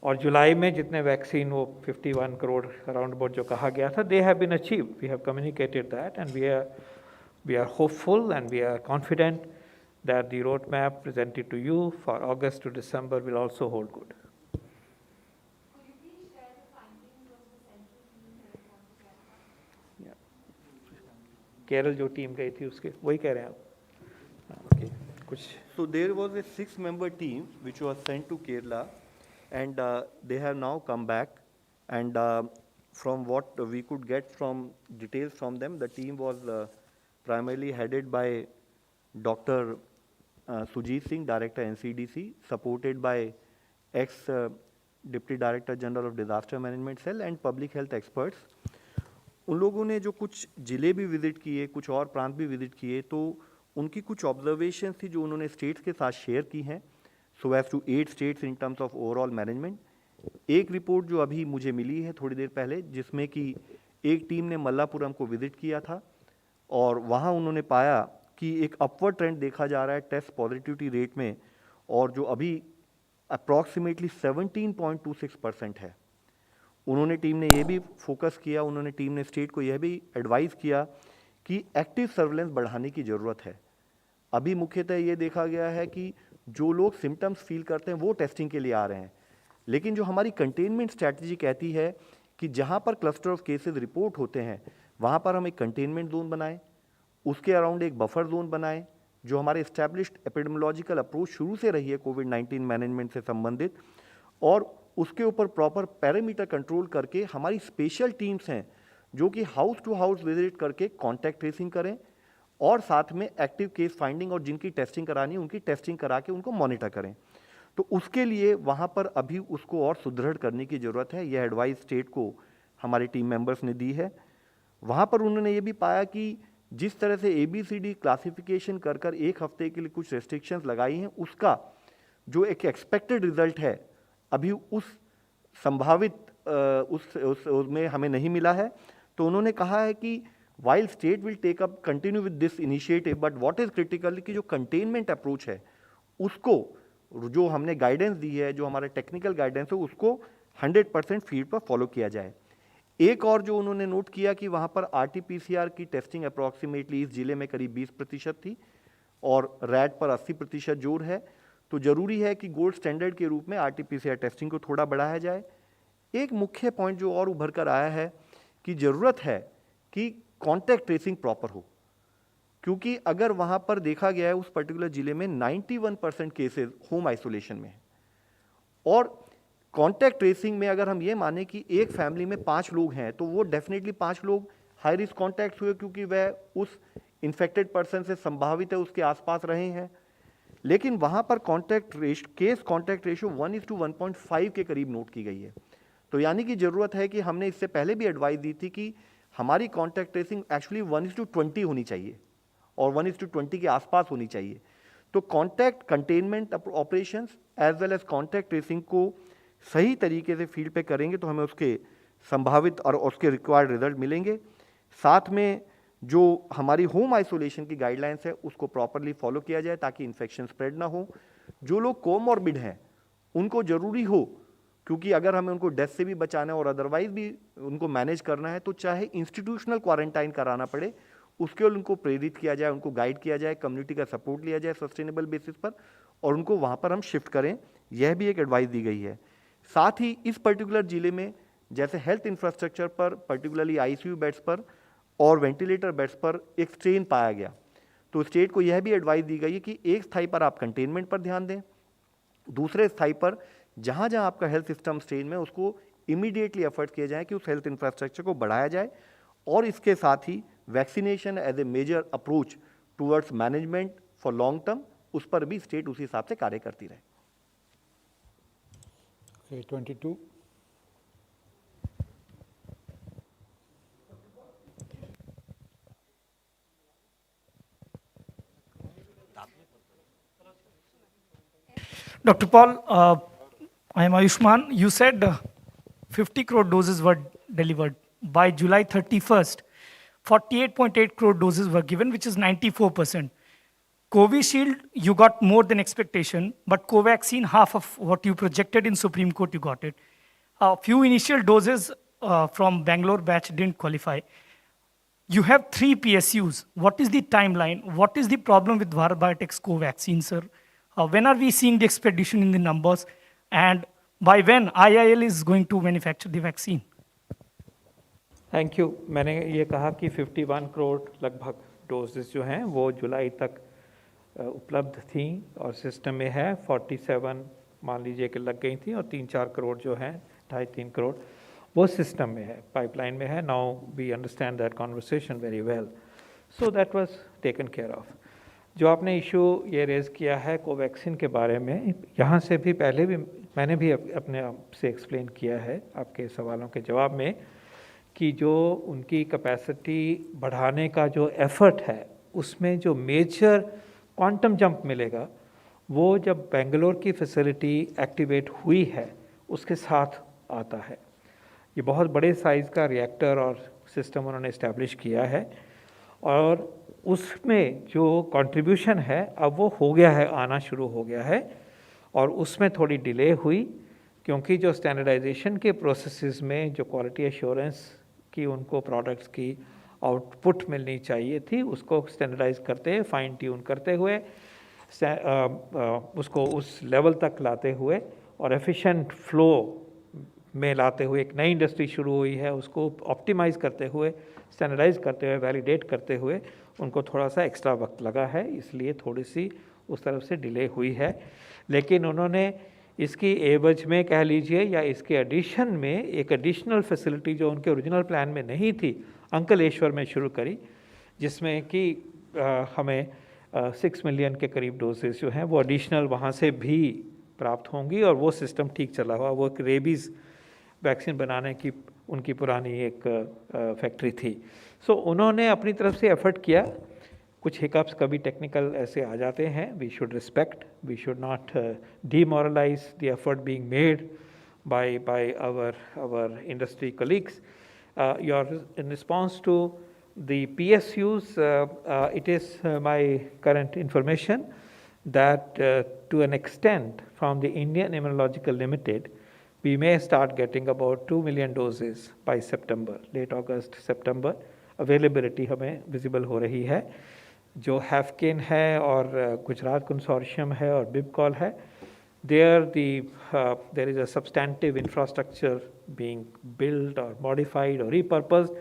और जुलाई में जितने वैक्सीन वो 51 करोड़ अराउंड अबाउट जो कहा गया था, they have been achieved, we have communicated that and we are hopeful and we are confident that the roadmap presented to you for August to December will also hold good. Could you please share the findings of the central team and quantify? Kerala जो team गई थी उसके वही कह रहे हैं आप? Okay. कुछ So there was a 6-member team which was sent to Kerala, and they have now come back. And from what we could get from details from them, the team was primarily headed by Dr. Sujit Singh, Director NCDC, supported by ex-Deputy Director General of Disaster Management Cell and public health experts. उन लोगों ने जो कुछ ज़िले भी visit किए, कुछ और प्रांत भी विजिट किए, तो उनकी कुछ ऑब्जर्वेशन थी जो उन्होंने स्टेट्स के साथ शेयर की हैं, so as to add states in terms of overall management. एक रिपोर्ट जो अभी मुझे मिली है थोड़ी देर पहले, जिसमें कि एक टीम ने मल्लापुरम को विजिट किया था और वहाँ उन्होंने पाया कि एक अपवर्ड ट्रेंड देखा जा रहा है टेस्ट पॉजिटिविटी रेट में, और जो अभी अप्रॉक्सीमेटली 17.26% है। उन्होंने टीम ने ये भी फोकस किया, उन्होंने टीम ने स्टेट को यह भी एडवाइस किया कि एक्टिव सर्वेलेंस बढ़ाने की ज़रूरत है। अभी मुख्यतः ये देखा गया है कि जो लोग सिम्टम्स फील करते हैं वो टेस्टिंग के लिए आ रहे हैं, लेकिन जो हमारी कंटेनमेंट स्ट्रैटेजी कहती है कि जहाँ पर क्लस्टर ऑफ केसेस रिपोर्ट होते हैं वहाँ पर हम एक कंटेनमेंट जोन बनाएं, उसके अराउंड एक बफर जोन बनाएं, जो हमारे एस्टैब्लिश्ड एपिडेमियोलॉजिकल अप्रोच शुरू से रही है कोविड-19 मैनेजमेंट से संबंधित, और उसके ऊपर प्रॉपर पैरामीटर कंट्रोल करके हमारी स्पेशल टीम्स हैं जो कि हाउस टू हाउस विजिट करके कॉन्टैक्ट ट्रेसिंग करें और साथ में एक्टिव केस फाइंडिंग और जिनकी टेस्टिंग करानी है उनकी टेस्टिंग करा के उनको मॉनिटर करें। तो उसके लिए वहाँ पर अभी उसको और सुदृढ़ करने की ज़रूरत है। यह एडवाइस स्टेट को हमारे टीम मेंबर्स ने दी है। वहाँ पर उन्होंने ये भी पाया कि जिस तरह से ABCD क्लासिफिकेशन कर कर एक हफ्ते के लिए कुछ रेस्ट्रिक्शंस लगाई हैं, उसका जो एक एक्सपेक्टेड रिजल्ट है अभी उस संभावित उसमें हमें नहीं मिला है। तो उन्होंने कहा है कि while state will take up continue with this initiative, but what is critical कि जो कंटेनमेंट अप्रोच है उसको, जो हमने गाइडेंस दी है, जो हमारा टेक्निकल गाइडेंस है, उसको 100% फील्ड पर फॉलो किया जाए। एक और जो उन्होंने नोट किया कि वहाँ पर RT-PCR की टेस्टिंग अप्रॉक्सीमेटली इस जिले में करीब 20% थी और रैट पर 80% जोर है, तो ज़रूरी है कि गोल्ड स्टैंडर्ड के रूप में RT-PCR टेस्टिंग को थोड़ा बढ़ाया जाए। एक मुख्य पॉइंट जो और उभर कर आया है कि ज़रूरत है कि कॉन्टैक्ट ट्रेसिंग प्रॉपर हो, क्योंकि अगर वहाँ पर देखा गया है उस पर्टिकुलर जिले में 91% केसेस होम आइसोलेशन में है, और कॉन्टैक्ट ट्रेसिंग में अगर हम ये माने कि एक फैमिली में 5 लोग हैं तो वो डेफिनेटली 5 लोग हाई रिस्क कॉन्टैक्ट हुए क्योंकि वह उस इन्फेक्टेड पर्सन से संभावित है उसके आसपास रहे हैं। लेकिन वहाँ पर केस कॉन्टैक्ट रेशियो 1:1.5 के करीब नोट की गई है। तो यानी कि ज़रूरत है कि हमने इससे पहले भी एडवाइस दी थी कि हमारी कॉन्टैक्ट ट्रेसिंग एक्चुअली 1:20 होनी चाहिए और 1:20 के आसपास होनी चाहिए। तो contact containment operations as well as contact tracing को सही तरीके से फील्ड पे करेंगे तो हमें उसके संभावित और उसके रिक्वायर्ड रिजल्ट मिलेंगे। साथ में जो हमारी होम आइसोलेशन की गाइडलाइंस है उसको प्रॉपरली फॉलो किया जाए ताकि इन्फेक्शन स्प्रेड ना हो। जो लोग कोमॉर्बिड हैं उनको ज़रूरी हो, क्योंकि अगर हमें उनको डेथ से भी बचाना है और अदरवाइज भी उनको मैनेज करना है तो चाहे इंस्टीट्यूशनल क्वारंटाइन कराना पड़े, उसके लिए उनको प्रेरित किया जाए, उनको गाइड किया जाए, कम्युनिटी का सपोर्ट लिया जाए सस्टेनेबल बेसिस पर और उनको वहाँ पर हम शिफ्ट करें, यह भी एक एडवाइस दी गई है। साथ ही इस पर्टिकुलर जिले में जैसे हेल्थ इंफ्रास्ट्रक्चर पर पर्टिकुलरली आईसीयू बेड्स पर और वेंटिलेटर बेड्स पर एक स्ट्रेन पाया गया, तो स्टेट को यह भी एडवाइस दी गई है कि एक स्थाई पर आप कंटेनमेंट पर ध्यान दें, दूसरे स्थाई पर जहाँ जहाँ आपका हेल्थ सिस्टम स्ट्रेन में उसको इमीडिएटली एफर्ट किए जाए कि उस हेल्थ इंफ्रास्ट्रक्चर को बढ़ाया जाए और इसके साथ ही vaccination as a major approach towards management for long term, उस पर भी स्टेट उसी हिसाब से कार्य करती रहे। Okay, 22. Dr. Paul, I am Ayushman. You said 50 crore doses were delivered. By July 31st, 48.8 crore doses were given, which is 94%. Covishield, you got more than expectation, but Covaxin, half of what you projected in Supreme Court, you got it. A few initial doses from Bangalore batch didn't qualify. You have 3 PSUs. What is the timeline? What is the problem with Bharat Biotech's Covaxin, sir? When are we seeing the expedition in the numbers? And by when IIL is going to manufacture the vaccine? Thank you. मैंने ये कहा कि 51 करोड़ लगभग doses जो हैं वो जुलाई तक उपलब्ध थी और सिस्टम में है। 47 मान लीजिए कि लग गई थी और 3-4 करोड़ जो हैं 2.5-3 करोड़ वो सिस्टम में है, पाइपलाइन में है। Now we understand that conversation very well, so that was taken care of. जो आपने इशू ये रेज़ किया है कोवैक्सीन के बारे में, यहाँ से भी पहले भी मैंने भी अपने आप से एक्सप्लेन किया है आपके सवालों के जवाब में कि जो उनकी कैपेसिटी बढ़ाने का जो एफर्ट है उसमें जो मेजर क्वांटम जंप मिलेगा वो जब बेंगलोर की फैसिलिटी एक्टिवेट हुई है उसके साथ आता है। ये बहुत बड़े साइज़ का रिएक्टर और सिस्टम उन्होंने इस्टेब्लिश किया है और उसमें जो कंट्रीब्यूशन है अब वो हो गया है, आना शुरू हो गया है। और उसमें थोड़ी डिले हुई क्योंकि जो स्टैंडर्डाइजेशन के प्रोसेसेस में जो क्वालिटी एश्योरेंस की उनको प्रोडक्ट्स की आउटपुट मिलनी चाहिए थी उसको स्टैंडर्डाइज करते हुए, फाइन ट्यून करते हुए, उसको उस लेवल तक लाते हुए और एफिशिएंट फ्लो में लाते हुए एक नई इंडस्ट्री शुरू हुई है, उसको ऑप्टिमाइज़ करते हुए, स्टैंडर्डाइज करते हुए, वैलिडेट करते हुए उनको थोड़ा सा एक्स्ट्रा वक्त लगा है, इसलिए थोड़ी सी उस तरफ से डिले हुई है। लेकिन उन्होंने इसकी एवज में कह लीजिए या इसके एडिशन में एक एडिशनल फैसिलिटी जो उनके ओरिजिनल प्लान में नहीं थी अंकलेश्वर में शुरू करी, जिसमें कि हमें 6 मिलियन के करीब डोजेस जो हैं वो एडिशनल वहाँ से भी प्राप्त होंगी और वो सिस्टम ठीक चला हुआ। वो एक रेबीज़ वैक्सीन बनाने की उनकी पुरानी एक फैक्ट्री थी। सो उन्होंने अपनी तरफ से एफर्ट किया। कुछ हिकअप्स कभी टेक्निकल ऐसे आ जाते हैं, we should respect, we should not demoralize the effort being made by our industry colleagues. In response to the PSUs, it is my current information that to an extent from the Indian Immunological Limited, we may start getting about 2 million doses by September, late August, September. Availability हमें visible हो रही है। जो Haffkine है और Gujarat consortium है और बिबकॉल है, there is a substantive infrastructure being built or modified or repurposed.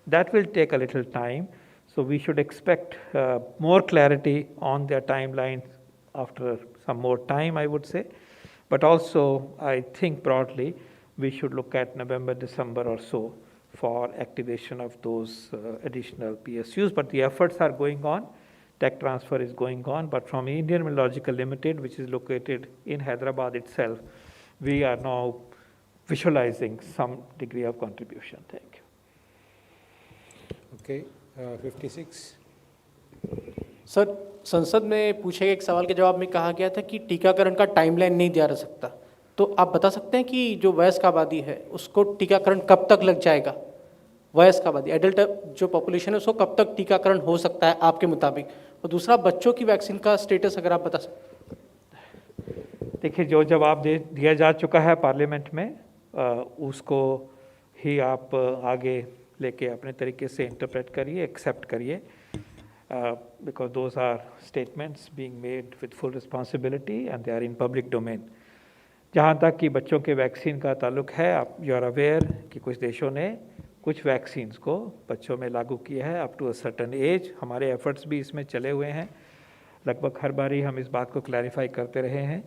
That will take a little time. So we should expect more clarity on their timelines after some more time, I would say. But also, I think broadly, we should look at November, December or so for activation of those additional PSUs. But the efforts are going on. Tech transfer is going on. But from Indian Immunological Limited, which is located in Hyderabad itself, we are now visualizing some degree of contribution. Thank you. Okay, 56. Sir, संसद में पूछे गए एक सवाल के जवाब में कहा गया था कि टीकाकरण का टाइमलाइन नहीं दिया जा सकता, तो आप बता सकते हैं कि जो वयस्क आबादी है उसको टीकाकरण कब तक लग जाएगा? वयस्क आबादी, एडल्ट जो पॉपुलेशन है उसको कब तक टीकाकरण हो सकता है आपके मुताबिक? और दूसरा, बच्चों की वैक्सीन का स्टेटस अगर आप बता सकते। देखिए, जो जवाब दिया जा चुका है पार्लियामेंट में, उसको ही आप आगे लेके अपने तरीके से इंटरप्रेट करिए, एक्सेप्ट करिए, because those are statements being made with full responsibility and they are in public domain. जहाँ तक कि बच्चों के वैक्सीन का ताल्लुक है, आप यू आर अवेयर कि कुछ देशों ने कुछ वैक्सीन्स को बच्चों में लागू किया है up to a certain age. हमारे एफर्ट्स भी इसमें चले हुए हैं। लगभग हर बारी हम इस बात को क्लैरिफाई करते रहे हैं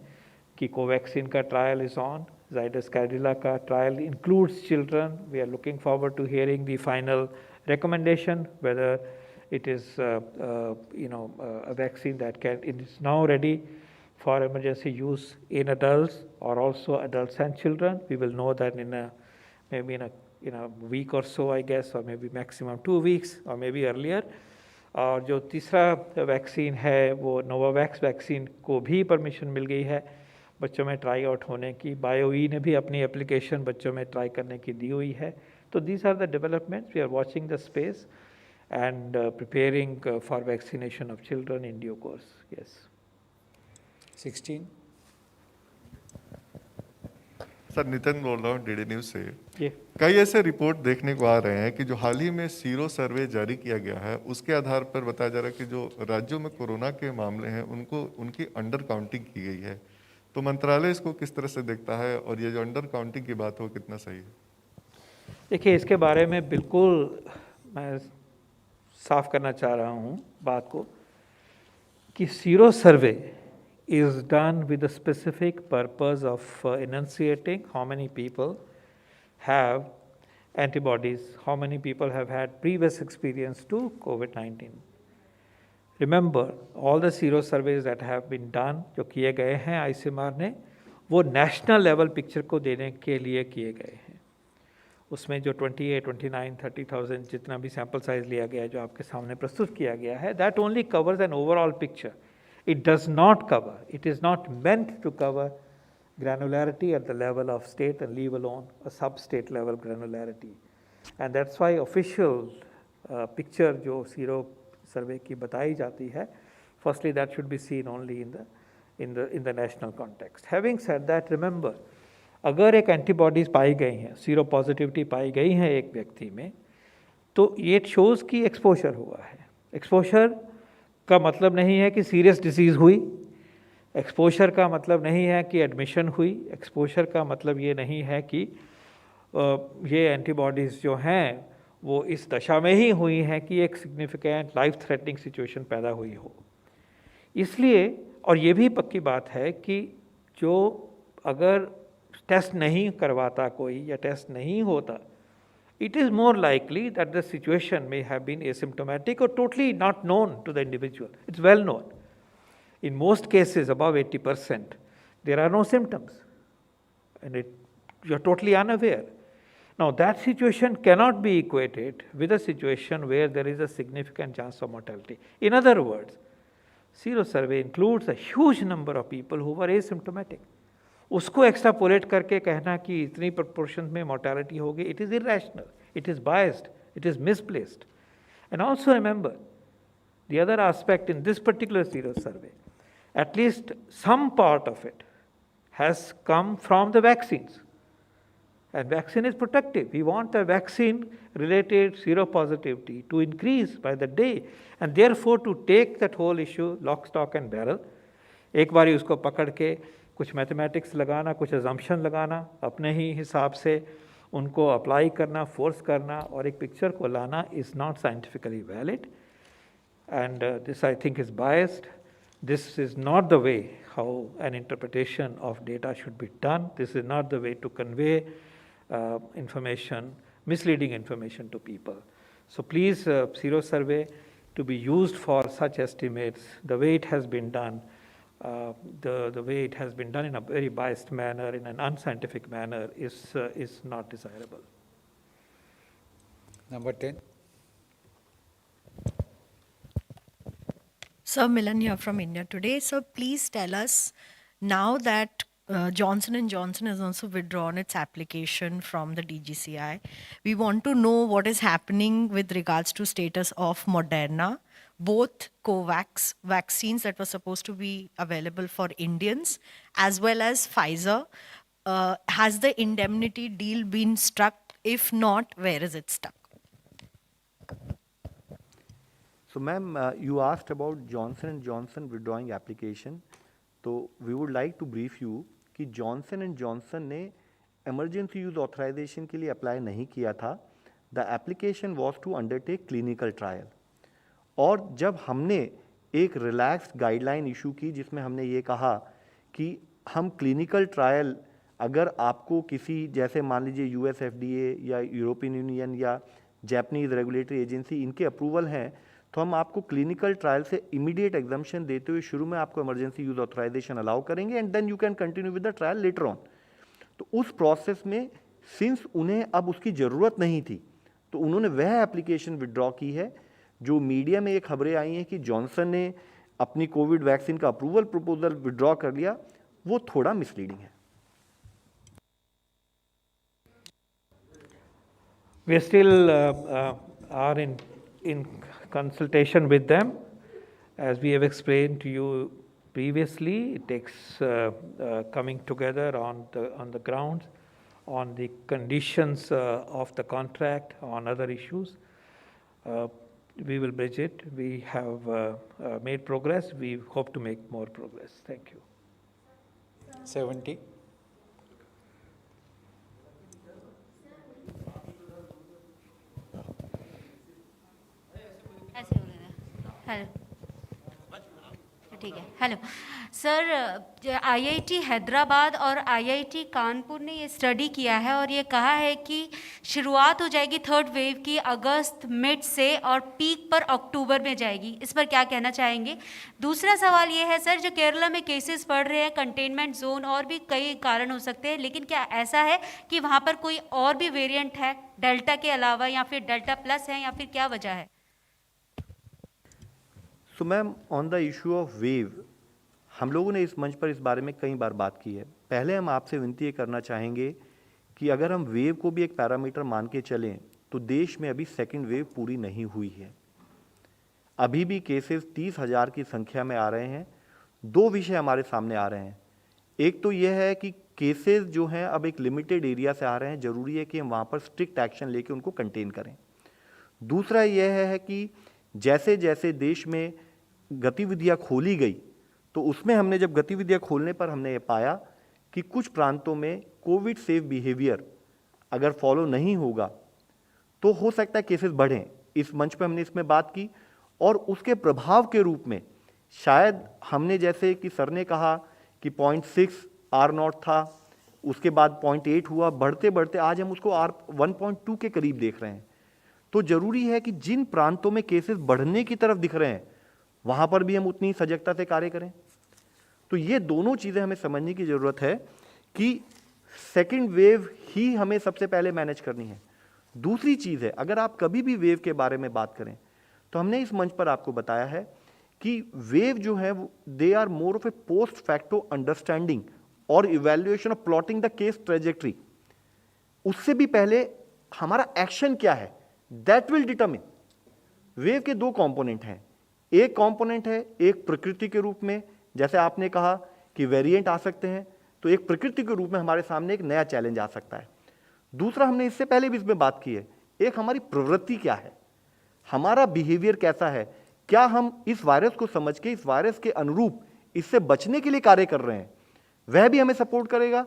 कि कोवैक्सीन का trial is on, Zydus Cadila का trial includes children. We are looking forward to hearing the final recommendation whether it is a vaccine that it is now ready for emergency use in adults or also adults and children. We will know that maybe in a week or so, I guess, or maybe maximum 2 weeks or maybe earlier. और जो तीसरा vaccine है वो Novavax vaccine को भी permission मिल गई है बच्चों में ट्राई आउट होने की। बायोई ने भी अपनी एप्लीकेशन बच्चों में ट्राई करने की दी हुई है। तो these are the developments. We are watching the space and preparing for vaccination of children in due course. Yes. 16. Sir, Nitin बोल रहा हूँ डीडी न्यूज़ से। ये कई ऐसे रिपोर्ट देखने को आ रहे हैं कि जो हाल ही में सीरो सर्वे जारी किया गया है उसके आधार पर बताया जा रहा है कि जो राज्यों में कोरोना के मामले हैं उनको उनकी अंडर काउंटिंग की गई है। तो मंत्रालय इसको किस तरह से देखता है और ये जो अंडर काउंटिंग की बात हो कितना सही है? देखिए, इसके बारे में बिल्कुल मैं साफ करना चाह रहा हूँ बात को कि sero survey is done with the specific purpose of enunciating how many people have antibodies, how many people have had previous experience to COVID-19. Remember, all the sero surveys that have been done, जो किए गए हैं ICMR ने, वो national level picture को देने के लिए किए गए हैं। उसमें जो 28, 29, 30,000 जितना भी सैम्पल साइज लिया गया है जो आपके सामने प्रस्तुत किया गया है, that only covers an overall picture. It does not cover, it is not meant to cover granularity at the level of state and leave alone a sub-state level granularity. And that's why official picture जो sero survey की बताई जाती है, firstly that should be seen only in the national context. Having said that, remember, अगर एक antibodies पाई गई हैं, sero positivity पाई गई है एक व्यक्ति में, तो ये शोज़ कि एक्सपोजर हुआ है। एक्सपोजर का मतलब नहीं है कि सीरियस डिसीज़ हुई, एक्सपोजर का मतलब नहीं है कि एडमिशन हुई, एक्सपोजर का मतलब ये नहीं है कि ये एंटीबॉडीज़ जो हैं वो इस दशा में ही हुई हैं कि एक सिग्निफिकेंट लाइफ थ्रेटनिंग सिचुएशन पैदा हुई हो। इसलिए, और ये भी पक्की बात है कि जो अगर टेस्ट नहीं करवाता कोई या टेस्ट नहीं होता, it is more likely that the situation may have been asymptomatic or totally not known to the individual. It's well known. In most cases, above 80%, there are no symptoms and you're totally unaware. Now, that situation cannot be equated with a situation where there is a significant chance of mortality. In other words, sero survey includes a huge number of people who were asymptomatic. उसको extrapolate करके कहना कि इतनी proportion में mortality होगी, it is irrational, it is biased, it is misplaced. And also remember the other aspect in this particular sero survey, at least some part of it has come from the vaccines. And vaccine is protective. We want the vaccine-related seropositivity to increase by the day, and therefore to take that whole issue lock, stock and barrel. एक बारी उसको पकड़ के कुछ mathematics लगाना, कुछ assumption लगाना, अपने ही हिसाब से उनको अप्लाई करना, फोर्स करना और एक पिक्चर को लाना is not scientifically valid. And this I think is biased. This is not the way how an interpretation of data should be done. This is not the way to convey information, misleading information to people. So please, sero survey to be used for such estimates, the way it has been done, the way it has been done in a very biased manner, in an unscientific manner, is not desirable. Number 10. Sir, Milan here from India Today. So please tell us, now that Johnson & Johnson has also withdrawn its application from the DGCI, we want to know what is happening with regards to status of Moderna, both COVAX vaccines that were supposed to be available for Indians, as well as Pfizer. Has the indemnity deal been struck? If not, where is it stuck? So ma'am, you asked about Johnson & Johnson withdrawing application. तो we would like to brief you कि Johnson & Johnson ने emergency use authorization के लिए apply नहीं किया था. The application was to undertake clinical trial. और जब हमने एक रिलैक्स्ड गाइडलाइन इशू की जिसमें हमने ये कहा कि हम क्लिनिकल ट्रायल अगर आपको किसी जैसे मान लीजिए यूएस FDA या यूरोपियन यूनियन या जैपनीज रेगुलेटरी एजेंसी इनके अप्रूवल हैं, तो हम आपको क्लिनिकल ट्रायल से इमीडिएट एग्जाम्पशन देते हुए शुरू में आपको इमरजेंसी यूज ऑथराइजेशन अलाउ करेंगे and then you can continue with the trial later on. तो उस प्रोसेस में सिंस उन्हें अब उसकी ज़रूरत नहीं थी तो उन्होंने वह एप्लीकेशन विड्रॉ की है. जो मीडिया में ये खबरें आई हैं कि जॉनसन ने अपनी कोविड वैक्सीन का अप्रूवल प्रपोजल विड्रॉ कर लिया, वो थोड़ा मिसलीडिंग है. We still are in consultation with them. As we have explained to you previously, it takes coming together on the grounds, on the conditions of the contract, on other issues. We will bridge it. We have made progress. We hope to make more progress. Thank you. 70. ऐसे बोल रहे हैं. Hello, ठीक है. Hello sir, IIT Hyderabad और IIT Kanpur ने ये study किया है और ये कहा है कि शुरुआत हो जाएगी थर्ड वेव की अगस्त मिड से और पीक पर अक्टूबर में जाएगी. इस पर क्या कहना चाहेंगे? दूसरा सवाल ये है सर, जो केरला में केसेस बढ़ रहे हैं, कंटेनमेंट जोन और भी कई कारण हो सकते हैं, लेकिन क्या ऐसा है कि वहाँ पर कोई और भी वेरिएंट है डेल्टा के अलावा, या फिर डेल्टा प्लस है, या फिर क्या वजह है? तो ma'am, on the issue of wave हम लोगों ने इस मंच पर इस बारे में कई बार बात की है. पहले हम आपसे विनती ये करना चाहेंगे कि अगर हम वेव को भी एक पैरामीटर मान के चलें तो देश में अभी सेकंड वेव पूरी नहीं हुई है. अभी भी केसेस 30,000 की संख्या में आ रहे हैं. दो विषय हमारे सामने आ रहे हैं. एक तो यह है कि केसेस जो हैं अब एक लिमिटेड एरिया से आ रहे हैं, ज़रूरी है कि हम वहाँ पर स्ट्रिक्ट एक्शन लेके उनको कंटेन करें. दूसरा यह है कि जैसे जैसे देश में गतिविधियाँ खोली गई तो उसमें हमने जब गतिविधियाँ खोलने पर हमने ये पाया कि कुछ प्रांतों में कोविड सेफ बिहेवियर अगर फॉलो नहीं होगा तो हो सकता है केसेस बढ़ें. इस मंच पे हमने इसमें बात की और उसके प्रभाव के रूप में शायद हमने, जैसे कि सर ने कहा कि 0.6 R0 था, उसके बाद 0.8 हुआ, बढ़ते बढ़ते आज हम उसको 1.2 के करीब देख रहे हैं. तो ज़रूरी है कि जिन प्रांतों में केसेस बढ़ने की तरफ दिख रहे हैं वहाँ पर भी हम उतनी सजगता से कार्य करें. तो ये दोनों चीज़ें हमें समझने की ज़रूरत है कि सेकंड वेव ही हमें सबसे पहले मैनेज करनी है. दूसरी चीज़ है, अगर आप कभी भी वेव के बारे में बात करें तो हमने इस मंच पर आपको बताया है कि वेव जो है they are more of a post facto understanding और evaluation of plotting the case trajectory. उससे भी पहले हमारा एक्शन क्या है दैट विल डिटरमिन. वेव के दो कंपोनेंट हैं. एक कंपोनेंट है एक प्रकृति के रूप में, जैसे आपने कहा कि वेरिएंट आ सकते हैं, तो एक प्रकृति के रूप में हमारे सामने एक नया चैलेंज आ सकता है. दूसरा, हमने इससे पहले भी इसमें बात की है, एक हमारी प्रवृत्ति क्या है, हमारा बिहेवियर कैसा है, क्या हम इस वायरस को समझ के इस वायरस के अनुरूप इससे बचने के लिए कार्य कर रहे हैं, वह भी हमें सपोर्ट करेगा,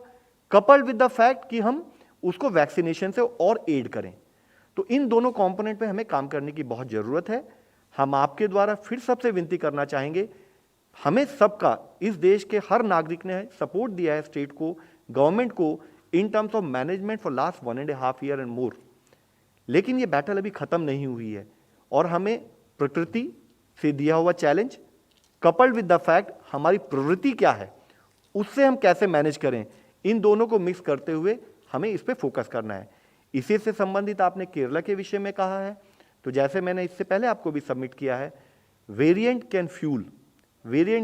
कपल्ड विद द फैक्ट कि हम उसको वैक्सीनेशन से और एड करें. तो इन दोनों कंपोनेंट पे हमें काम करने की बहुत ज़रूरत है. हम आपके द्वारा फिर सबसे विनती करना चाहेंगे, हमें सबका, इस देश के हर नागरिक ने सपोर्ट दिया है स्टेट को, गवर्नमेंट को इन terms of management for last 1.5 year and more. लेकिन ये बैटल अभी ख़त्म नहीं हुई है और हमें प्रकृति से दिया हुआ challenge coupled with the fact हमारी प्रवृत्ति क्या है, उससे हम कैसे मैनेज करें, इन दोनों को मिक्स करते हुए हमें इस पे फोकस करना है। इसी से संबंधित आपने केरला के विषय में कहा है, तो जैसे मैंने इससे पहले आपको भी सबमिट किया है, variant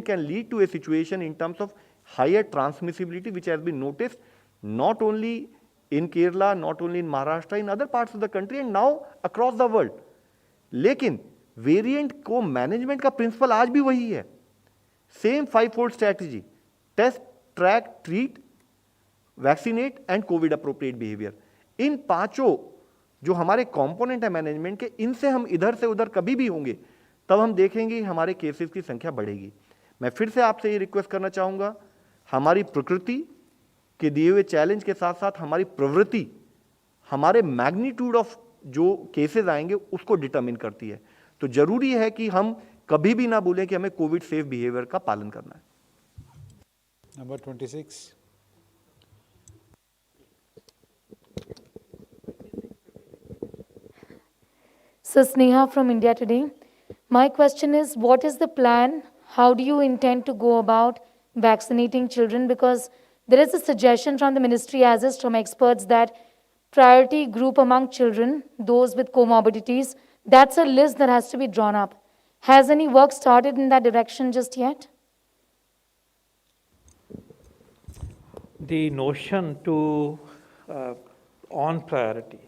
can lead to a situation in terms of higher transmissibility which has been noticed not only in Kerala, not only in Maharashtra, in other parts of the country and now across the world. लेकिन variant को management का principle आज भी वही है, same 5-fold strategy, test, track, treat, vaccinate and COVID appropriate behaviour. इन पांचों जो हमारे कंपोनेंट है मैनेजमेंट के, इनसे हम इधर से उधर कभी भी होंगे तब हम देखेंगे हमारे केसेस की संख्या बढ़ेगी। मैं फिर से आपसे ये रिक्वेस्ट करना चाहूँगा, हमारी प्रकृति के दिए हुए चैलेंज के साथ साथ हमारी प्रवृत्ति हमारे मैग्नीट्यूड ऑफ जो केसेस आएंगे उसको डिटरमिन करती है। तो जरूरी है कि हम कभी भी ना भूलें कि हमें कोविड सेफ बिहेवियर का पालन करना है। Number 26. So Sneha from India Today. My question is, what is the plan? How do you intend to go about vaccinating children? Because there is a suggestion from the ministry as is from experts that priority group among children, those with comorbidities, that's a list that has to be drawn up. Has any work started in that direction just yet? The notion to, on priority,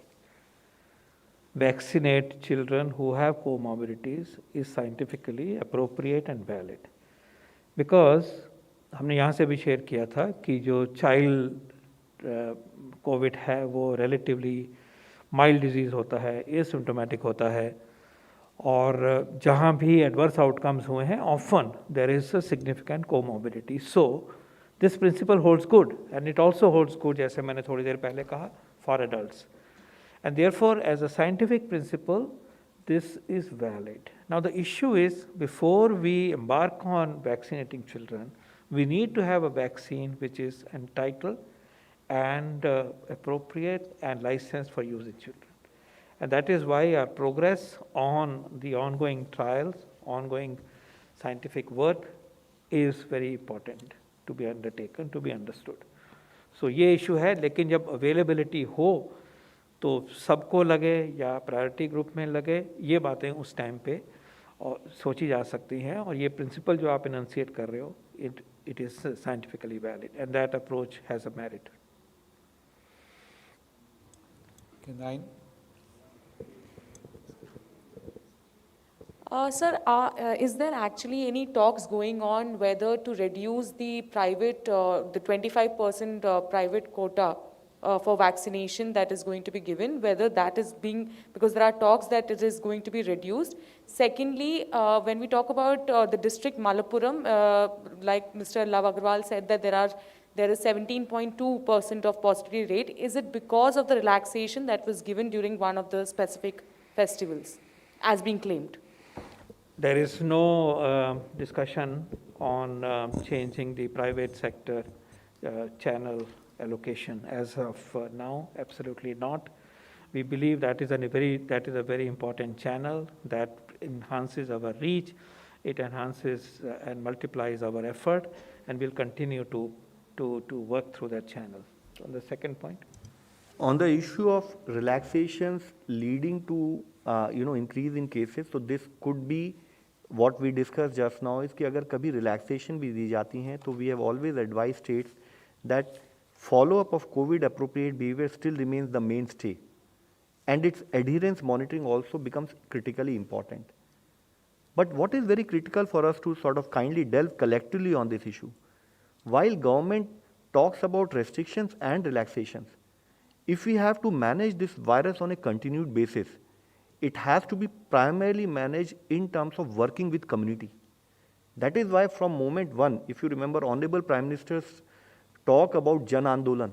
vaccinate children who have comorbidities is scientifically appropriate and valid. Because हमने यहाँ से भी share किया था कि जो child Covid है वो रिलेटिवली माइल्ड डिजीज़ होता है, एसिम्प्टोमेटिक होता है, और जहाँ भी एडवर्स आउटकम्स हुए हैं often there is a significant comorbidity. So this principle holds good and it also holds good, जैसे मैंने थोड़ी देर पहले कहा, for adults. And therefore, as a scientific principle, this is valid. Now, the issue is, before we embark on vaccinating children, we need to have a vaccine which is entitled and appropriate and licensed for use in children. And that is why our progress on the ongoing trials, ongoing scientific work is very important to be undertaken, to be understood. So, ये issue है, लेकिन जब availability हो तो सबको लगे या priority group में लगे, ये बातें उस टाइम पे और सोची जा सकती हैं. और ये प्रिंसिपल जो आप इनंसिएट कर रहे हो, it is scientifically valid and that approach has a merit. Okay, 9. Sir, is there actually any talks going on whether to reduce the private, the 25% private quota for vaccination that is going to be given, whether that is being, because there are talks that it is going to be reduced. Secondly, when we talk about the district Malappuram, like Mr. Love Agarwal said that there is 17.2% of positivity rate. Is it because of the relaxation that was given during one of the specific festivals, as being claimed? There is no discussion on changing the private sector channel allocation as of now. Absolutely not. We believe that is a very important channel that enhances our reach, it enhances and multiplies our effort, and we'll continue to work through that channel. On the second point, on the issue of relaxations leading to increase in cases, so this could be what we discussed just now, is कि अगर कभी relaxation भी दी जाती हैं तो we have always advised states that follow-up of COVID appropriate behavior still remains the mainstay, and its adherence monitoring also becomes critically important. But what is very critical for us to sort of kindly delve collectively on this issue, while government talks about restrictions and relaxations, if we have to manage this virus on a continued basis, it has to be primarily managed in terms of working with community. That is why from moment one, if you remember, Honorable Prime Minister's talk about Jan Andolan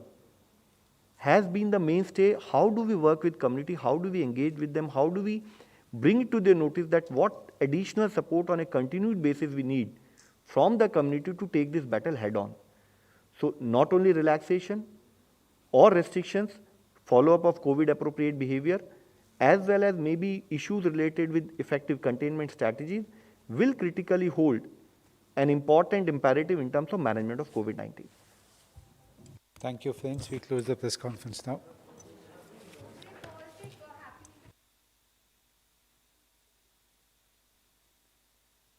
has been the mainstay. How do we work with community? How do we engage with them? How do we bring it to their notice that what additional support on a continued basis we need from the community to take this battle head on? So not only relaxation or restrictions, follow-up of COVID appropriate behavior, as well as maybe issues related with effective containment strategies will critically hold an important imperative in terms of management of COVID-19. Thank you, friends. We close the press conference now.